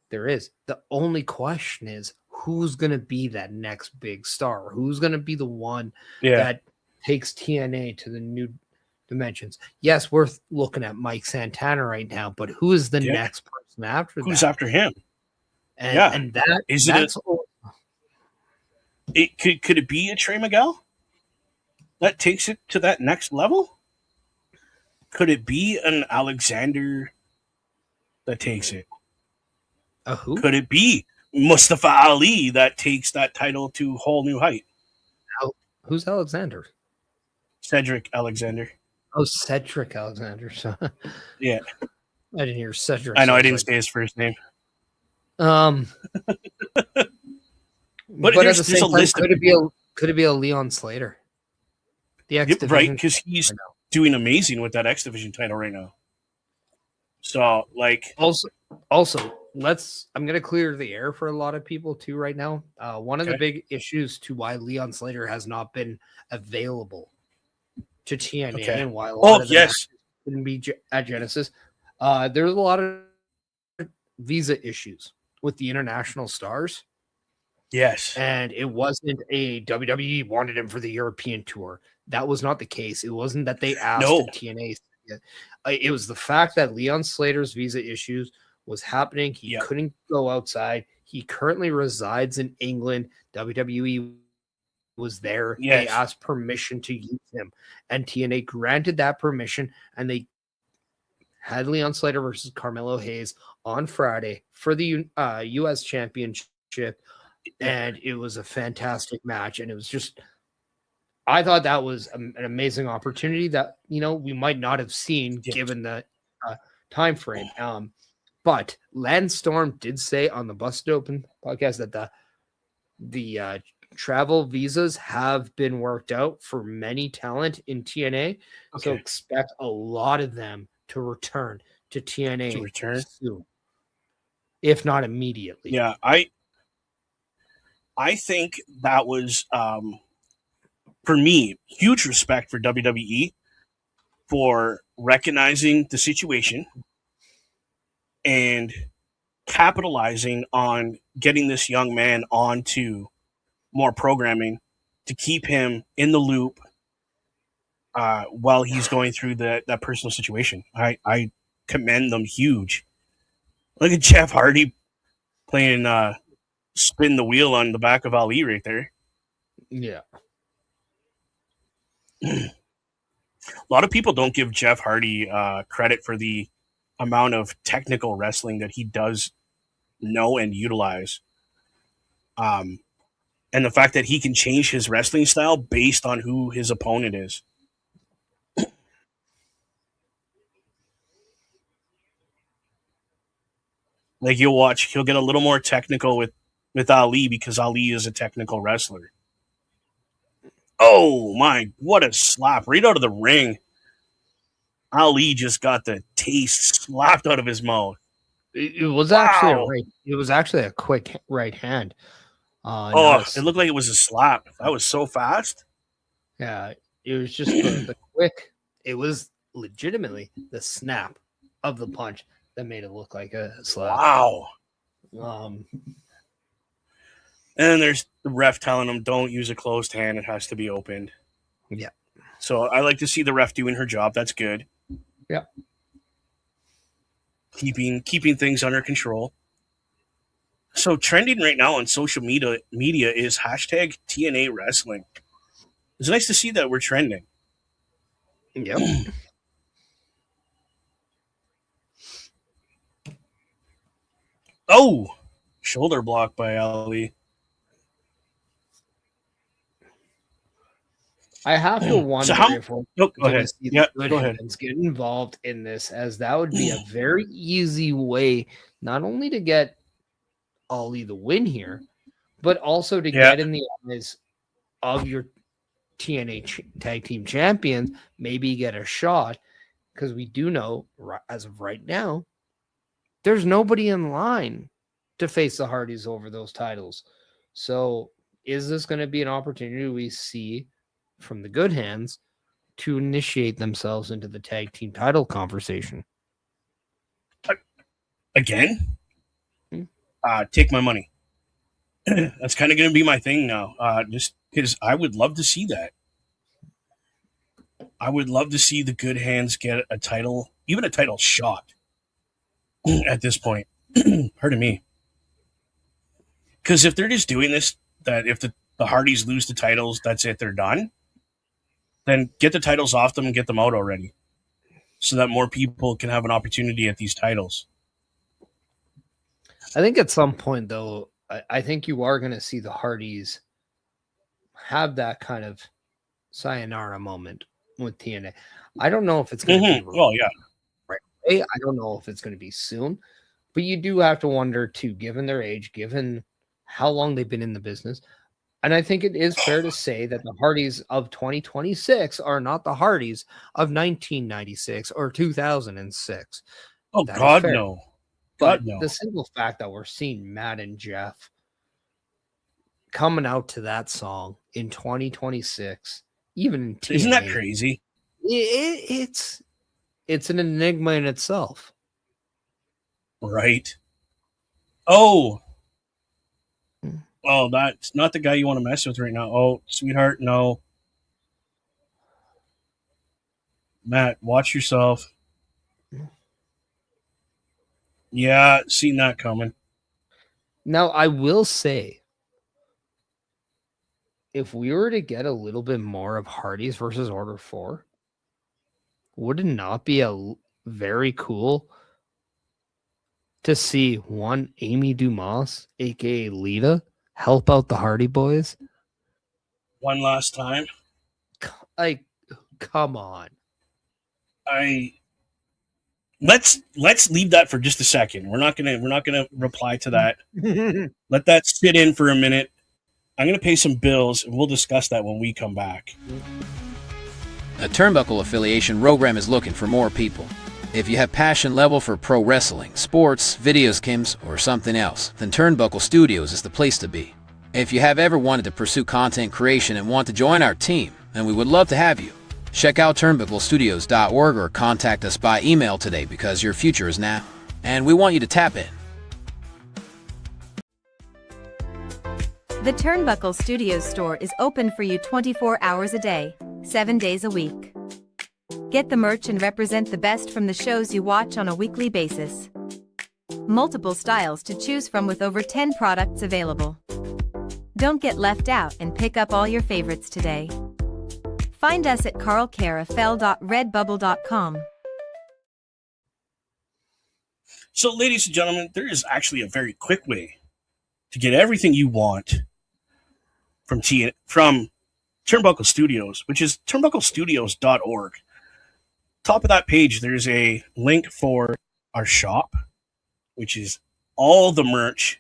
there is. The only question is, who's going to be that next big star? Who's going to be the one that takes TNA to the new dimensions? Yes, we're looking at Mike Santana right now, but who is the next person after Who's after him? And that is that's could it be a Trey Miguel that takes it to that next level? Could it be an Alexander that takes it? Who? Could it be Mustafa Ali that takes that title to a whole new height? Who's Alexander? Cedric Alexander. Oh, Cedric Alexander. So yeah, I didn't hear Cedric. I know I didn't say his first name. But at the same time, could it be a Leon Slater? The X Division, right? Because he's doing amazing with that X Division title right now. So, like, also, I'm gonna clear the air for a lot of people too right now. One of the big issues to why Leon Slater has not been available to TNA and why a lot of them couldn't be at Genesis. There's a lot of visa issues with the international stars. Yes. And it wasn't a WWE wanted him for the European tour. That was not the case. It wasn't that they asked the TNA. It was the fact that Leon Slater's visa issues was happening. He couldn't go outside. He currently resides in England. WWE was there. They asked permission to use him, and TNA granted that permission, and they had Leon Slater versus Carmelo Hayes on Friday for the U.S. Championship, and it was a fantastic match, and it was just, I thought that was an amazing opportunity that, we might not have seen given the time frame. But Lance Storm did say on the Busted Open podcast that the travel visas have been worked out for many talent in TNA, so expect a lot of them to return to TNA soon, if not immediately. Yeah, I think that was, for me, huge respect for WWE for recognizing the situation and capitalizing on getting this young man onto more programming to keep him in the loop while he's going through that personal situation. I commend them huge. Look at Jeff Hardy playing spin the wheel on the back of Ali right there. Yeah. A lot of people don't give Jeff Hardy credit for the amount of technical wrestling that he does know and utilize. And the fact that he can change his wrestling style based on who his opponent is. Like he'll get a little more technical with Ali because Ali is a technical wrestler. Oh my, what a slap right out of the ring. Ali just got the taste slapped out of his mouth. It was actually a quick right hand. It looked like it was a slap. That was so fast. Yeah, it was just the quick. It was legitimately the snap of the punch that made it look like a slap. Wow. And then there's the ref telling him, don't use a closed hand. It has to be opened. Yeah. So I like to see the ref doing her job. That's good. Yeah. keeping things under control. So trending right now on social media is hashtag TNA Wrestling. It's nice to see that we're trending. Yep. Oh, shoulder block by Ali. I have to wonder if we're go going ahead. to see Yeah, the go good ahead. hands get involved in this, as that would be a very easy way not only to get Ali the win here, but also to get in the eyes of your TNA tag team champions, maybe get a shot, because we do know as of right now, there's nobody in line to face the Hardys over those titles. So is this going to be an opportunity we see from the good hands to initiate themselves into the tag team title conversation? Again? Take my money. That's kind of going to be my thing now. Just because I would love to see that. I would love to see the good hands get a title, even a title shot at this point. Pardon me. Because if they're just doing this, that if the Hardys lose the titles, that's it, they're done, then get the titles off them and get them out already so that more people can have an opportunity at these titles. I think at some point, though, I think you are going to see the Hardys have that kind of sayonara moment with TNA. I don't know if it's going to be well, yeah, right away. I don't know if it's going to be soon, but you do have to wonder too, given their age, given how long they've been in the business. And I think it is fair to say that the Hardys of 2026 are not the Hardys of 1996 or 2006. Oh, that God, no. But God, no. the simple fact that we're seeing Matt and Jeff coming out to that song in 2026, even in TNA, isn't that crazy? It's an enigma in itself. Right. Oh, that's not the guy you want to mess with right now. Oh, sweetheart, no. Matt, watch yourself. Yeah, seen that coming. Now, I will say, if we were to get a little bit more of Hardys versus Order 4, would it not be very cool to see one Amy Dumas, aka Lita, help out the Hardy Boys? One last time. Like, come on. Let's leave that for just a second. We're not gonna reply to that. Let that sit in for a minute. I'm gonna pay some bills, and we'll discuss that when we come back. A Turnbuckle affiliation program is looking for more people. If you have passion level for pro wrestling, sports, videos games, or something else, then Turnbuckle Studios is the place to be. If you have ever wanted to pursue content creation and want to join our team, then we would love to have you. Check out turnbucklestudios.org or contact us by email today, because your future is now, and we want you to tap in. The Turnbuckle Studios store is open for you 24 hours a day, 7 days a week. Get the merch and represent the best from the shows you watch on a weekly basis. Multiple styles to choose from with over 10 products available. Don't get left out and pick up all your favorites today. Find us at carlcarafel.redbubble.com. So, ladies and gentlemen, there is actually a very quick way to get everything you want from Turnbuckle Studios, which is turnbucklestudios.org. Top of that page, there's a link for our shop, which is all the merch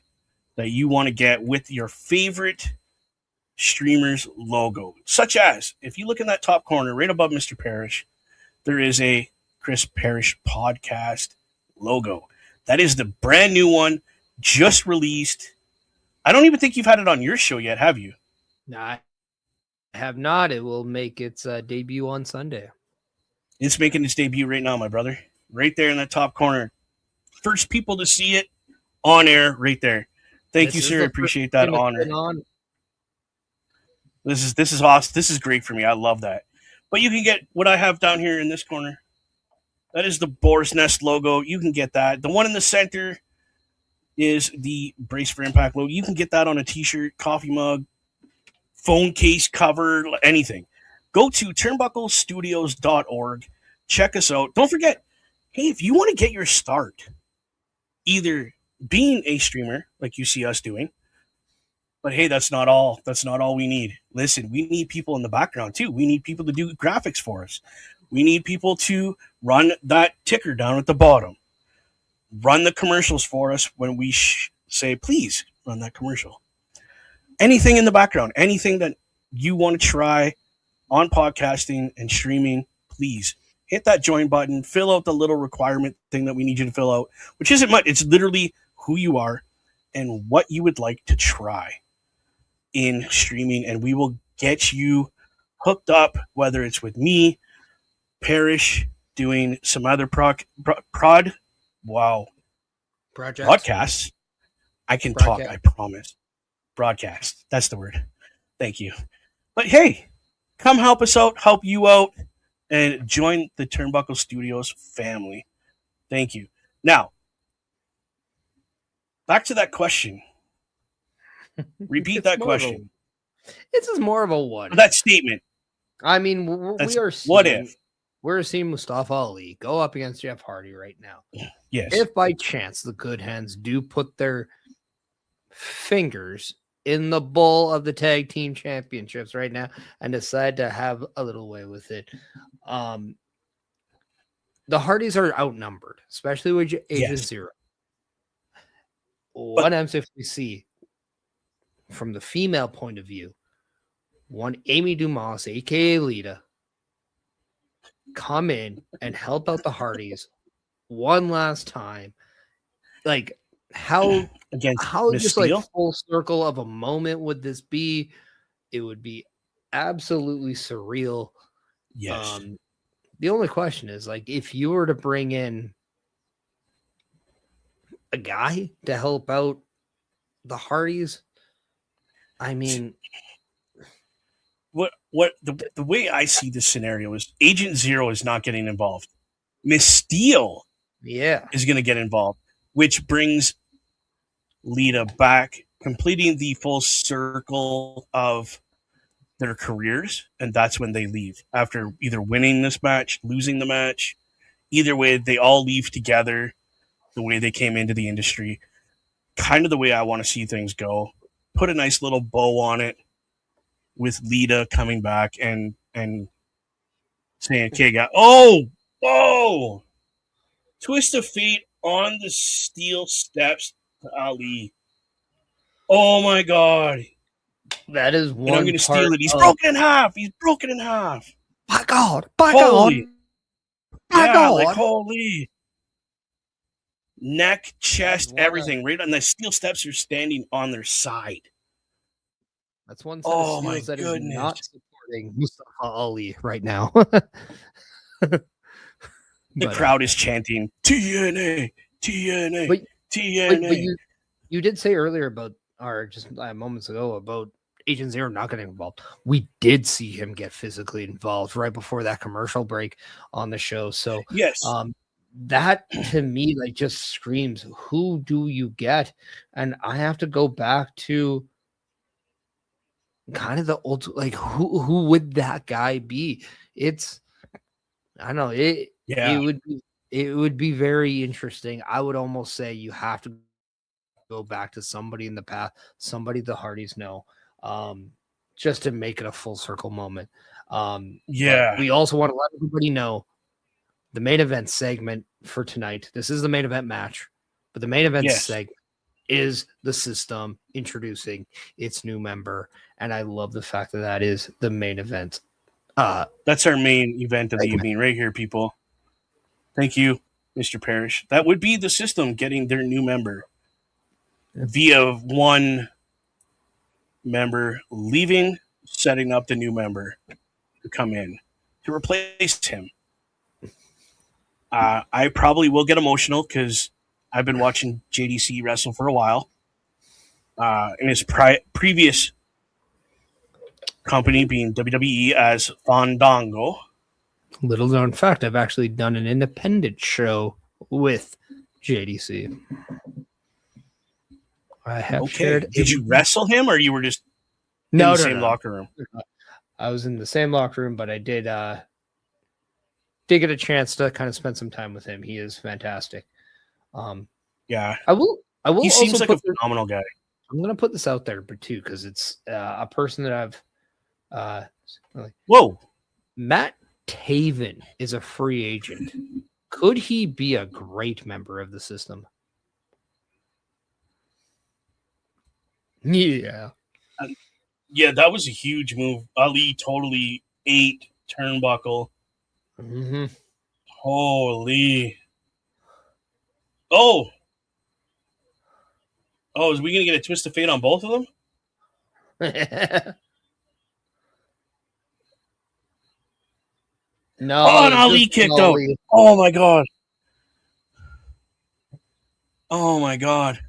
that you want to get with your favorite streamer's logo, such as, if you look in that top corner right above Mr. Parrish, there is a Chris Parrish podcast logo. That is the brand new one, just released. I don't even think you've had it on your show yet, have you? No, I have not. It will make its debut on Sunday. It's making its debut right now, my brother. Right there in that top corner. First people to see it on air right there. Thank you, sir. I appreciate that honor. This is awesome. This is great for me. I love that. But you can get what I have down here in this corner. That is the Boar's Nest logo. You can get that. The one in the center is the Brace for Impact logo. You can get that on a t-shirt, coffee mug, phone case cover, anything. Go to turnbucklestudios.org. Check us out. Don't forget, hey, if you want to get your start, either being a streamer like you see us doing, but hey, that's not all. That's not all we need. Listen, we need people in the background too. We need people to do graphics for us. We need people to run that ticker down at the bottom. Run the commercials for us when we say, please run that commercial. Anything in the background, anything that you want to try on podcasting and streaming, please hit that join button, fill out the little requirement thing that we need you to fill out, which isn't much. It's literally who you are and what you would like to try in streaming, and we will get you hooked up, whether it's with me, Parrish, doing some other broadcasts. I can talk, I promise. Broadcast. That's the word. Thank you. But hey, come help us out, help you out, and join the Turnbuckle Studios family. Thank you. Now, back to that question. Repeat that question. This is more of a what? That statement. I mean, we are seeing, what if? We're seeing Mustafa Ali go up against Jeff Hardy right now. Yes. If by chance the good hands do put their fingers in the bowl of the tag team championships right now and decide to have a little way with it, the Hardys are outnumbered, especially with Agent Zero. What happens if we see, from the female point of view, one Amy Dumas, aka Lita, come in and help out the Hardys one last time? Like, how just like full circle of a moment would this be? It would be absolutely surreal. Yes. The only question is, like, if you were to bring in a guy to help out the Hardys, I mean, what the way I see this scenario is Agent Zero is not getting involved. Miss Steele is going to get involved, which brings Lita back, completing the full circle of their careers, and that's when they leave. After either winning this match, losing the match, either way, they all leave together the way they came into the industry. Kind of the way I want to see things go. Put a nice little bow on it with Lita coming back and saying, okay, guys, whoa! Twist of fate on the steel steps to Ali. Oh my God. That is one. And I'm going to steal it. He's broken in half. By God. Holy. Like holy. Neck, chest, everything. Right on the steel steps are standing on their side. That's one set of steels that is not supporting Mustafa Ali right now. The crowd is chanting TNA, TNA, TNA. But you did say earlier about, or just moments ago, about Agent Zero not getting involved. We did see him get physically involved right before that commercial break on the show. So yes, that to me like just screams, who do you get? And I have to go back to kind of the old, like who would that guy be? It's, I don't know, it would be very interesting. I would almost say you have to go back to somebody in the past, somebody the Hardys know, just to make it a full circle moment. We also want to let everybody know the main event segment for tonight. This is the main event match, but the main event segment is the system introducing its new member, and I love the fact that that is the main event. That's our main event of the evening right here, people. Thank you, Mr. Parrish. That would be the system getting their new member via one member leaving, setting up the new member to come in to replace him. I probably will get emotional because I've been watching JDC wrestle for a while. In his previous company being WWE as Fandango. Little known fact, I've actually done an independent show with JDC. I have Okay. shared. Did you wrestle him, or you were just in No, the no, same no. locker room? I was in the same locker room, but I did get a chance to kind of spend some time with him. He is fantastic. Yeah. I will He seems also like a put this, phenomenal guy. I'm going to put this out there, but too, because it's a person that I've Whoa. Matt Taven is a free agent. Could he be a great member of the system? Yeah. Yeah, that was a huge move. Ali totally ate Turnbuckle. Mm-hmm. Holy. Oh. Oh, is we going to get a twist of fate on both of them? No. Oh, and Ali kicked out. Ali. Oh, my God. Oh, my God.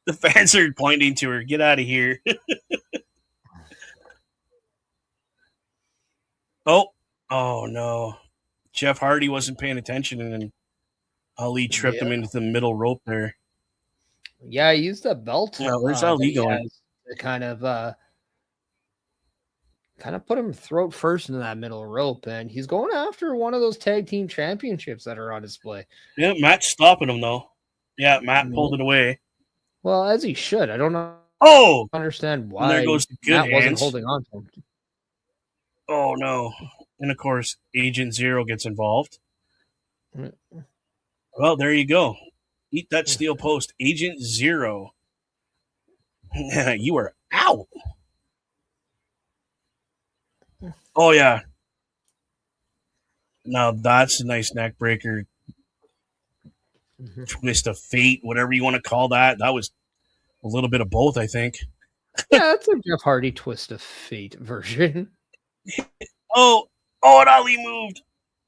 The fans are pointing to her. Get out of here. Oh, no. Jeff Hardy wasn't paying attention, and then Ali tripped him into the middle rope there. Yeah, I used the belt. Yeah, where's Ali going? To kind of put him throat first into that middle rope, and he's going after one of those tag team championships that are on display. Yeah, Matt's stopping him, though. Yeah, Matt pulled it away. Well, as he should. I don't know. Oh! Understand why And there goes the good Matt wasn't hands. holding on to him. Oh, no. And, of course, Agent Zero gets involved. Well, there you go. Eat that steel post. Agent Zero. You are out. Oh, yeah. Now, that's a nice neck breaker. Twist of fate, whatever you want to call that. That was a little bit of both, I think. Yeah, that's a Jeff Hardy twist of fate version. Oh, and Ali moved.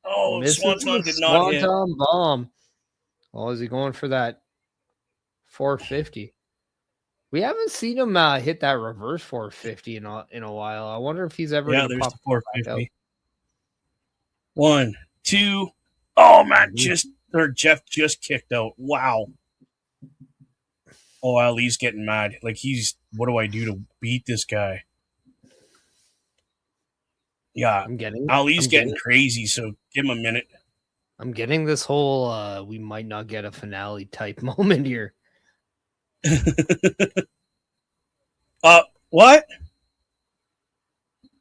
Oh, Misses Swanton the did not hit. Swanton bomb. Oh, is he going for that 450? We haven't seen him hit that reverse 450 in a while. I wonder if he's ever. Yeah, there's the 450. 1, 2. Oh, Jeff just kicked out. Wow. Oh, Ali's getting mad. Like, what do I do to beat this guy? Yeah, Ali's getting crazy, so give him a minute. I'm getting this whole we might not get a finale type moment here. What?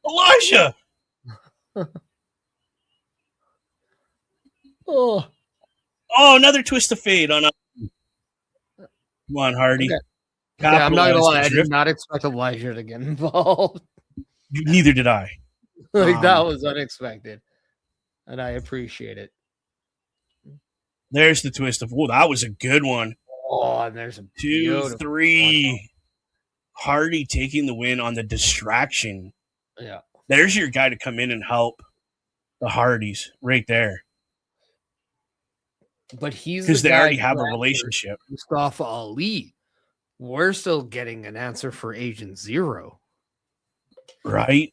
Elijah! Oh, another twist of fate on. Come on, Hardy. Okay. Yeah, I'm not gonna lie. I did not expect Elijah to get involved. Neither did I. That was unexpected, and I appreciate it. There's the twist of. Oh, that was a good one. Oh, and there's a 2, 3. Hardy taking the win on the distraction. Yeah, there's your guy to come in and help the Hardys right there. But he's because they already have a relationship. Mustafa Ali. We're still getting an answer for Agent Zero, right?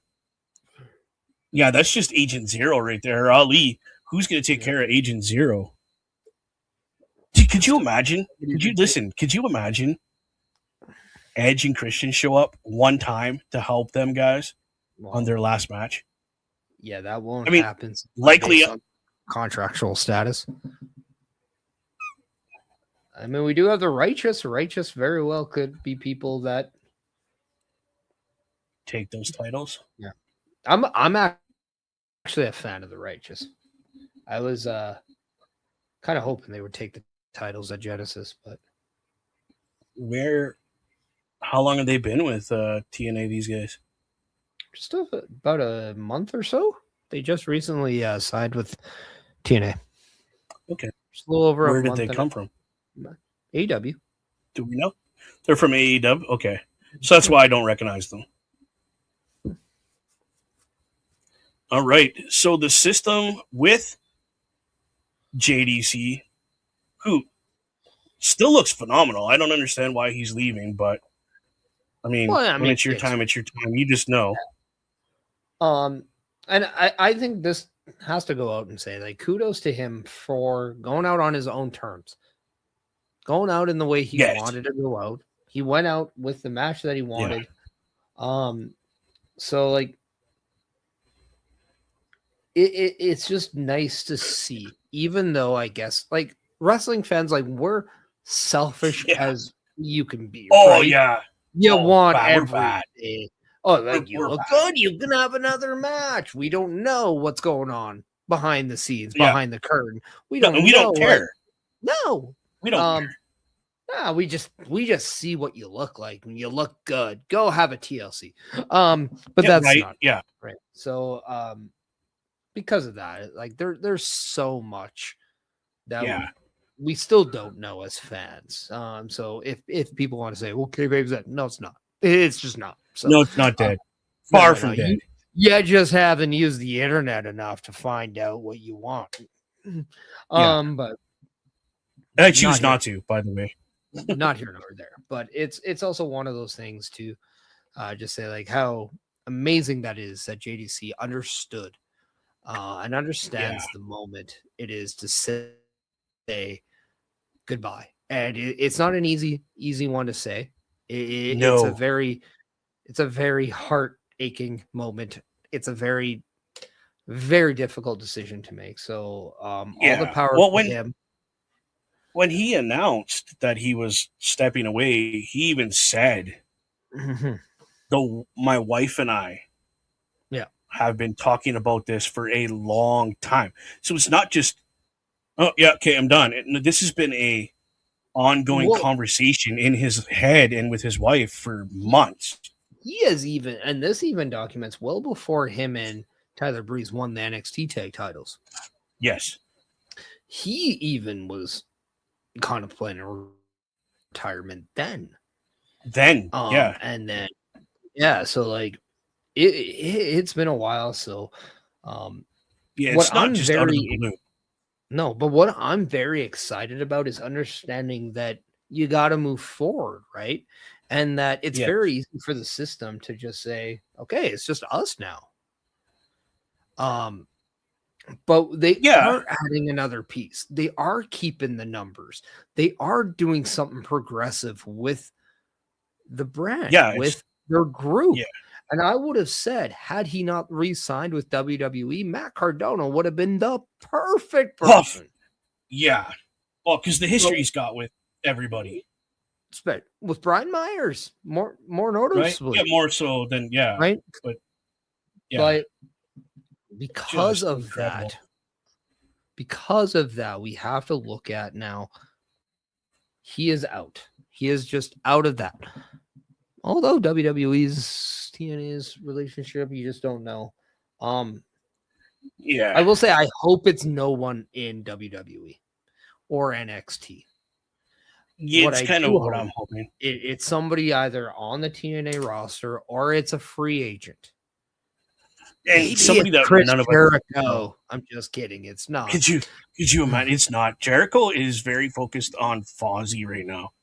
Yeah, that's just Agent Zero right there. Ali, who's going to take care of Agent Zero? Could you imagine? Could you imagine Edge and Christian show up one time to help them guys on their last match? Yeah, that won't happen. Likely contractual status. I mean, we do have the Righteous. Righteous very well could be people that take those titles. Yeah, I'm actually a fan of the Righteous. I was kind of hoping they would take the titles at Genesis, but how long have they been with TNA? These guys, just about a month or so. They just recently signed with TNA. Okay, just a little over. Where did they come from? AEW. Do we know? They're from AEW? Okay. So that's why I don't recognize them. All right. So the system with JDC, who still looks phenomenal. I don't understand why he's leaving, but I mean, when it's your time, it's your time. You just know. I And I think this has to go out and say, like, kudos to him for going out on his own terms, going out in the way he Yes. wanted to go out. He went out with the match that he wanted. So like, it's just nice to see, even though I guess like wrestling fans, like we're selfish as you can be. Oh right? yeah, You want we're bad. everything. Oh, like you we're look bad. good. You can have another match. We don't know what's going on behind the scenes, behind the curtain. We don't. We don't care. No, we don't care. No, we just see what you look like. When you look good, go have a TLC. But that's right. not right. So, because of that, like there's so much that we still don't know as fans. So if people want to say, well, K-Babe's that, no, it's not. It's just not. So, no, it's not dead. Far from dead. You just haven't used the internet enough to find out what you want. But I choose not to, by the way. Not here nor there. But it's also one of those things to just say like how amazing that is that JDC understood and understands the moment it is to say goodbye. And it's not an easy one to say. It's a very heart aching moment. It's a very, very difficult decision to make. So all the power to him. When he announced that he was stepping away, he even said, though my wife and I have been talking about this for a long time. So it's not just, oh, yeah, okay, I'm done. This has been a ongoing conversation in his head and with his wife for months. He is even, and this even documents well before him and Tyler Breeze won the NXT tag titles. Yes. He even was contemplating retirement then. And then so like it's been a while. So it's not just out of the blue. No, but what I'm very excited about is understanding that you got to move forward, right? And that it's very easy for the system to just say, okay, it's just us now. But they are adding another piece. They are keeping the numbers. They are doing something progressive with the brand, with their group. Yeah. And I would have said, had he not re-signed with WWE, Matt Cardona would have been the perfect person. Yeah. Well, because the history he's got with everybody. With Brian Myers, more noticeably. Right? Yeah, more so than, Right? But, But because of that, we have to look at now, he is out. He is just out of that. Although WWE's TNA's relationship, you just don't know. I will say I hope it's no one in WWE or NXT. Yeah, it's kind of what I'm hoping. It's somebody either on the TNA roster or it's a free agent. And maybe somebody that Chris Jericho. I'm just kidding. It's not. Could you imagine? It's not. Jericho is very focused on Fozzy right now.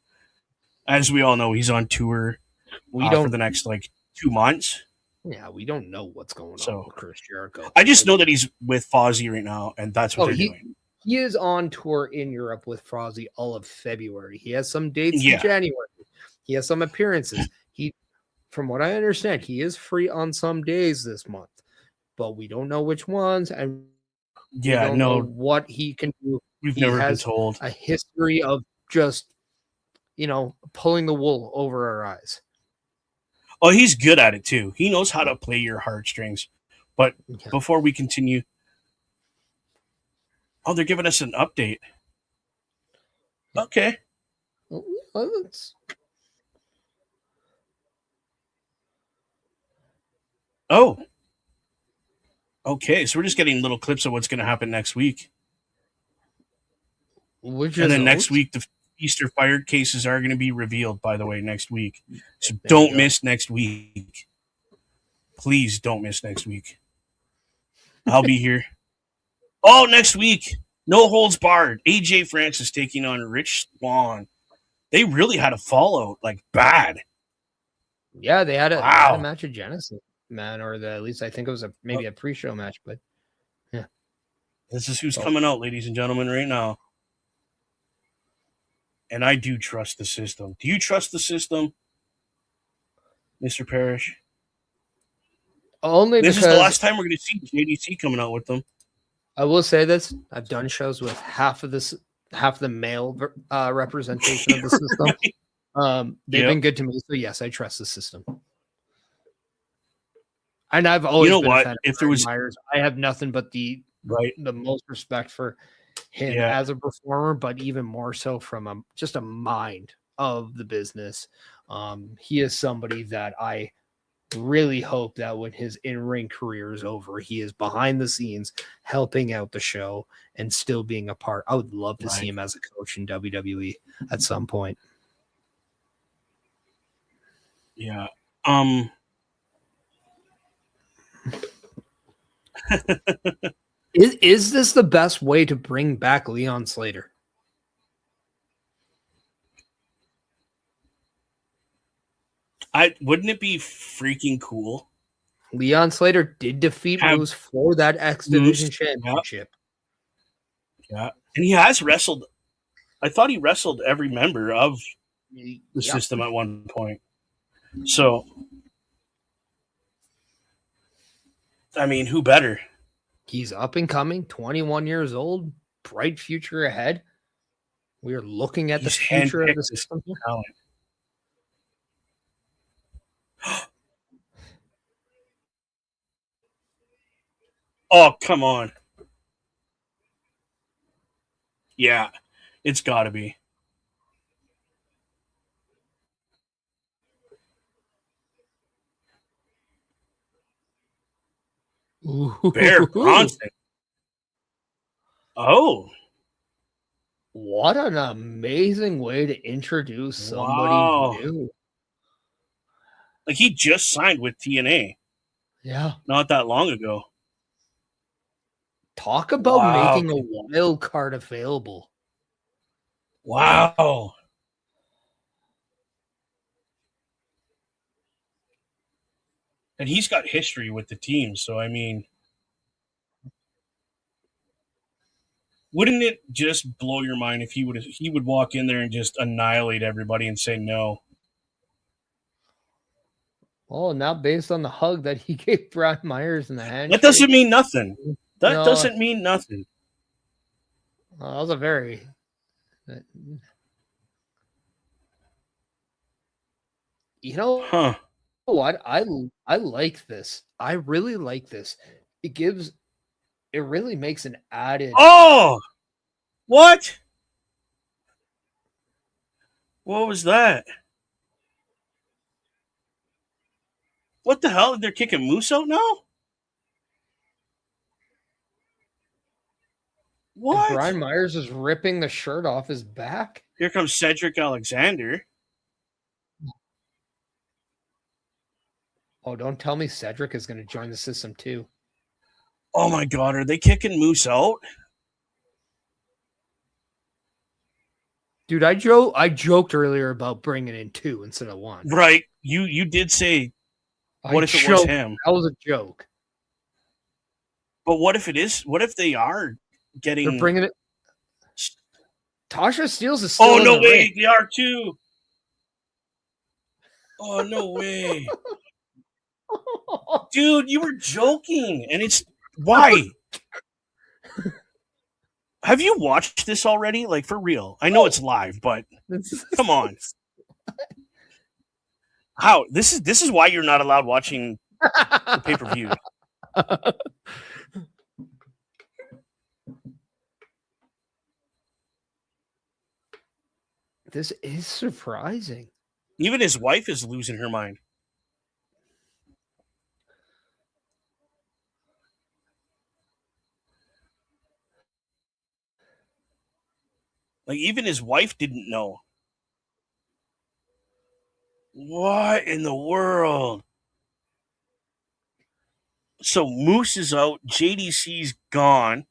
As we all know, he's on tour for the next 2 months. Yeah, we don't know what's going on with Chris Jericho. I just know that he's with Fozzy right now, and that's what they're doing. He is on tour in Europe with Fozzy all of February. He has some dates in January. He has some appearances. From what I understand, he is free on some days this month, but we don't know which ones, and we don't know what he can do. We've never been told. A history of just, pulling the wool over our eyes. Oh, he's good at it too. He knows how to play your heartstrings. But before we continue, they're giving us an update. Okay. Oh. Okay, so we're just getting little clips of what's going to happen next week. Next week, the Easter Fire cases are going to be revealed, by the way, next week. So don't miss next week. Please don't miss next week. I'll be here. Oh, next week, no holds barred. AJ Francis taking on Rich Swann. They really had a fallout, bad. Yeah, they had a match of Genesis. man, or at least I think it was maybe a pre-show match, but yeah. This is who's coming out, ladies and gentlemen, right now. And I do trust the system. Do you trust the system, Mr. Parrish? Only this because is the last time we're going to see JDC coming out with them. I will say this: I've done shows with half of the male representation of the system. They've been good to me, so yes, I trust the system. And I've always been a fan of if there was Myers. I have nothing but the most respect for him as a performer, but even more so from just a mind of the business. He is somebody that I really hope that when his in-ring career is over, he is behind the scenes helping out the show and still being a part. I would love to see him as a coach in WWE at some point. Yeah. Is this the best way to bring back Leon Slater? Wouldn't it be freaking cool? Leon Slater did defeat Moose for that X Division championship. Yeah. And he has wrestled. I thought he wrestled every member of the system at one point. So, I mean, who better? He's up and coming, 21 years old, bright future ahead. We are looking at the future of the system. Oh, come on. Yeah, it's got to be. Bear Bronson. Oh. What an amazing way to introduce somebody new. Like, he just signed with TNA. Yeah. Not that long ago. Talk about making a wild card available. Wow. And he's got history with the team, so I mean, wouldn't it just blow your mind if he would walk in there and just annihilate everybody and say no? Oh, now based on the hug that he gave Brian Myers in the handshake. That doesn't mean nothing. That doesn't mean nothing. That was a very... You know what? I like this. I really like this. It really makes an added... Oh! What? What was that? What the hell? They're kicking Moose out now? What? And Brian Myers is ripping the shirt off his back. Here comes Cedric Alexander. Oh, don't tell me Cedric is going to join the system too. Oh my God, are they kicking Moose out? Dude, I joked earlier about bringing in 2 instead of 1. Right. You did say, what if it was him? That was a joke. But what if it is? What if they are getting... They're bringing it... Tasha Steelz is still Oh, no in the way. ring. They are too. Oh, no way. Dude, you were joking. And it's... Why? Have you watched this already? Like, for real? I know it's live, but come on. How? This is why you're not allowed watching the pay-per-view. This is surprising. Even his wife is losing her mind. Like, even his wife didn't know. What in the world? So Moose is out. JDC's gone.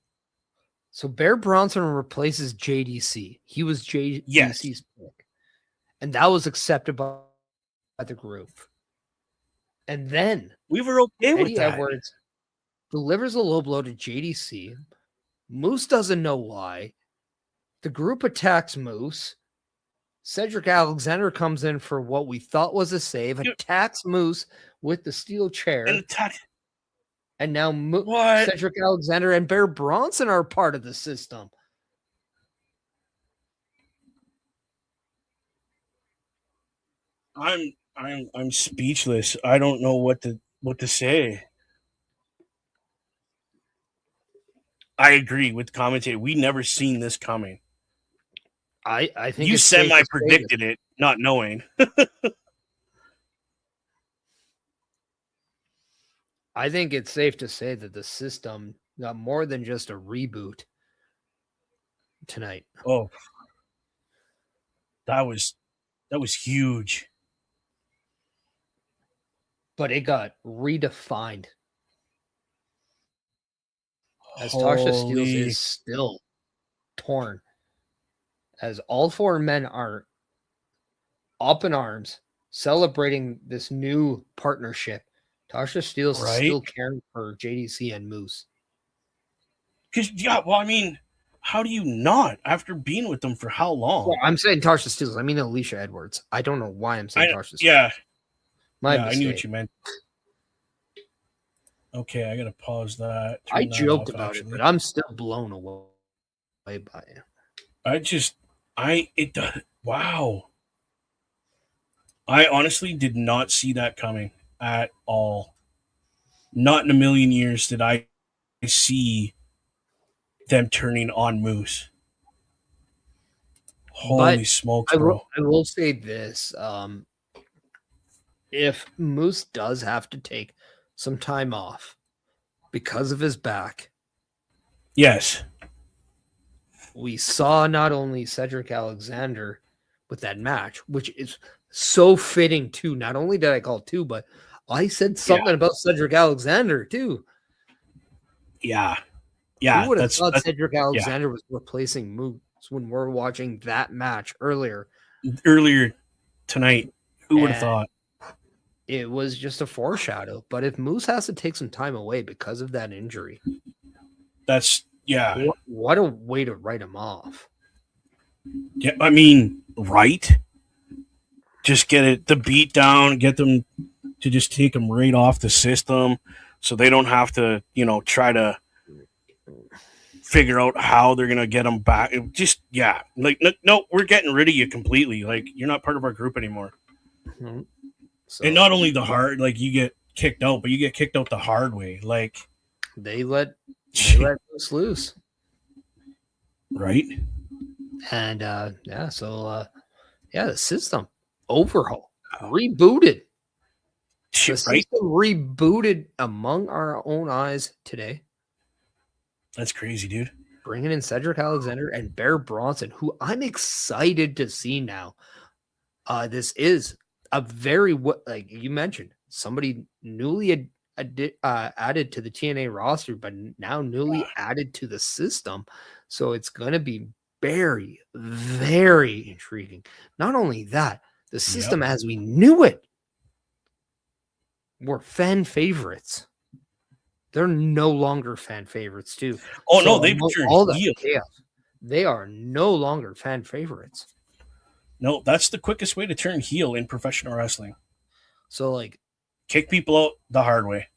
So Bear Bronson replaces JDC. He was JDC's pick. And that was accepted by the group. And then We were okay with Eddie that. Edwards delivers a low blow to JDC. Moose doesn't know why. The group attacks Moose. Cedric Alexander comes in for what we thought was a save, attacks Moose with the steel chair. And now Cedric Alexander and Bear Bronson are part of the system. I'm speechless. I don't know what to say. I agree with the commentator. We never seen this coming. I think you semi-predicted it, not knowing. I think it's safe to say that the system got more than just a reboot tonight. Oh, that was huge. But it got redefined. As Tasha Steelz is still torn. As all four men are up in arms, celebrating this new partnership. Tasha Steelz is still caring for JDC and Moose. Because, I mean, how do you not after being with them for how long? Well, I'm saying Tasha Steelz. I mean Alicia Edwards. I don't know why I'm saying Tasha Steelz. Yeah. My mistake. I knew what you meant. Okay, I gotta pause that. I joked about it, but I'm still blown away by it. Wow. I honestly did not see that coming at all. Not in a million years did I see them turning on Moose. Holy smokes, bro. I will say this. If Moose does have to take some time off because of his back. Yes. We saw not only Cedric Alexander with that match, which is so fitting too. Not only did I call two, but I said something about Cedric Alexander too. Yeah. Yeah. Who would have thought Cedric Alexander was replacing Moose when we're watching that match earlier tonight? Who would have thought? It was just a foreshadow. But if Moose has to take some time away because of that injury, what a way to write him off. Yeah, I mean, right? Just get the beat down, get them to just take them right off the system so they don't have to, try to figure out how they're going to get them back. No, we're getting rid of you completely. Like, you're not part of our group anymore. Mm-hmm. So, and not only the hard, like, you get kicked out, but you get kicked out the hard way. Like, they let Moose loose. Right. And the system overhaul, rebooted. The system rebooted among our own eyes today. That's crazy, dude. Bringing in Cedric Alexander and Bear Bronson, who I'm excited to see now. This is a very, like you mentioned, somebody newly added to the TNA roster, but now newly added to the system. So it's going to be very, very intriguing. Not only that, the system as we knew it were fan favorites. They're no longer fan favorites, too. Oh, so no, they've turned all the chaos. They are no longer fan favorites. No, that's the quickest way to turn heel in professional wrestling. So, like, kick people out the hard way.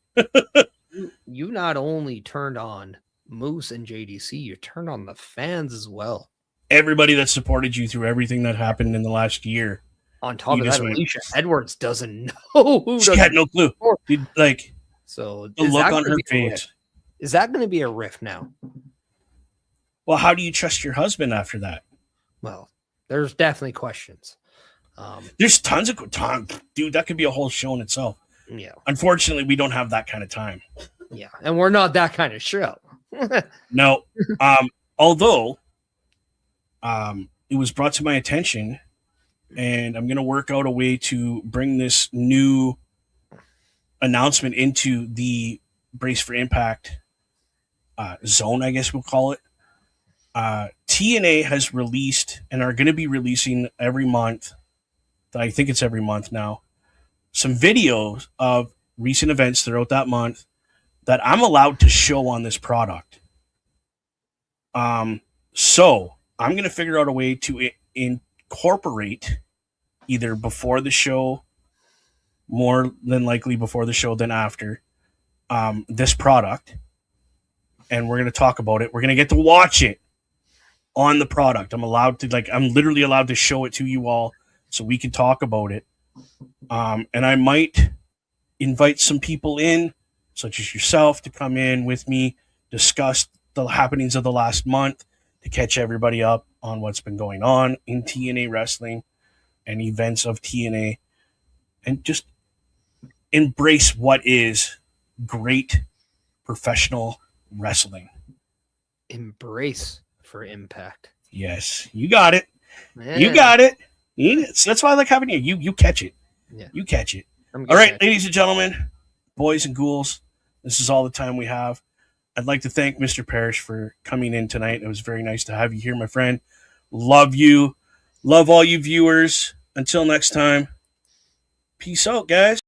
You not only turned on Moose and JDC, you turned on the fans as well. Everybody that supported you through everything that happened in the last year. On top of that, Alicia Edwards doesn't know who. She had no clue. So the look on her face. Is that going to be a rift now? Well, how do you trust your husband after that? Well, there's definitely questions. There's tons of time, dude. That could be a whole show in itself. Yeah. Unfortunately, we don't have that kind of time. Yeah, and we're not that kind of show. No. Although, it was brought to my attention, and I'm going to work out a way to bring this new announcement into the Brace for Impact zone, I guess we'll call it. TNA has released and are going to be releasing every month. I think it's every month now. Some videos of recent events throughout that month that I'm allowed to show on this product. So I'm going to figure out a way to incorporate either before the show, more than likely before the show than after, this product. And we're going to talk about it. We're going to get to watch it on the product. I'm literally allowed to show it to you all so we can talk about it. And I might invite some people in, such as yourself, to come in with me, discuss the happenings of the last month, to catch everybody up on what's been going on in TNA wrestling and events of TNA, and just embrace what is great professional wrestling. Embrace for impact. Yes, you got it. Yeah. You got it. That's why I like having you. You catch it. Yeah. You catch it. I'm All right, good. ladies and gentlemen, boys and ghouls, this is all the time we have. I'd like to thank Mr. Parrish for coming in tonight. It was very nice to have you here, my friend. Love you. Love all you viewers. Until next time, peace out, guys.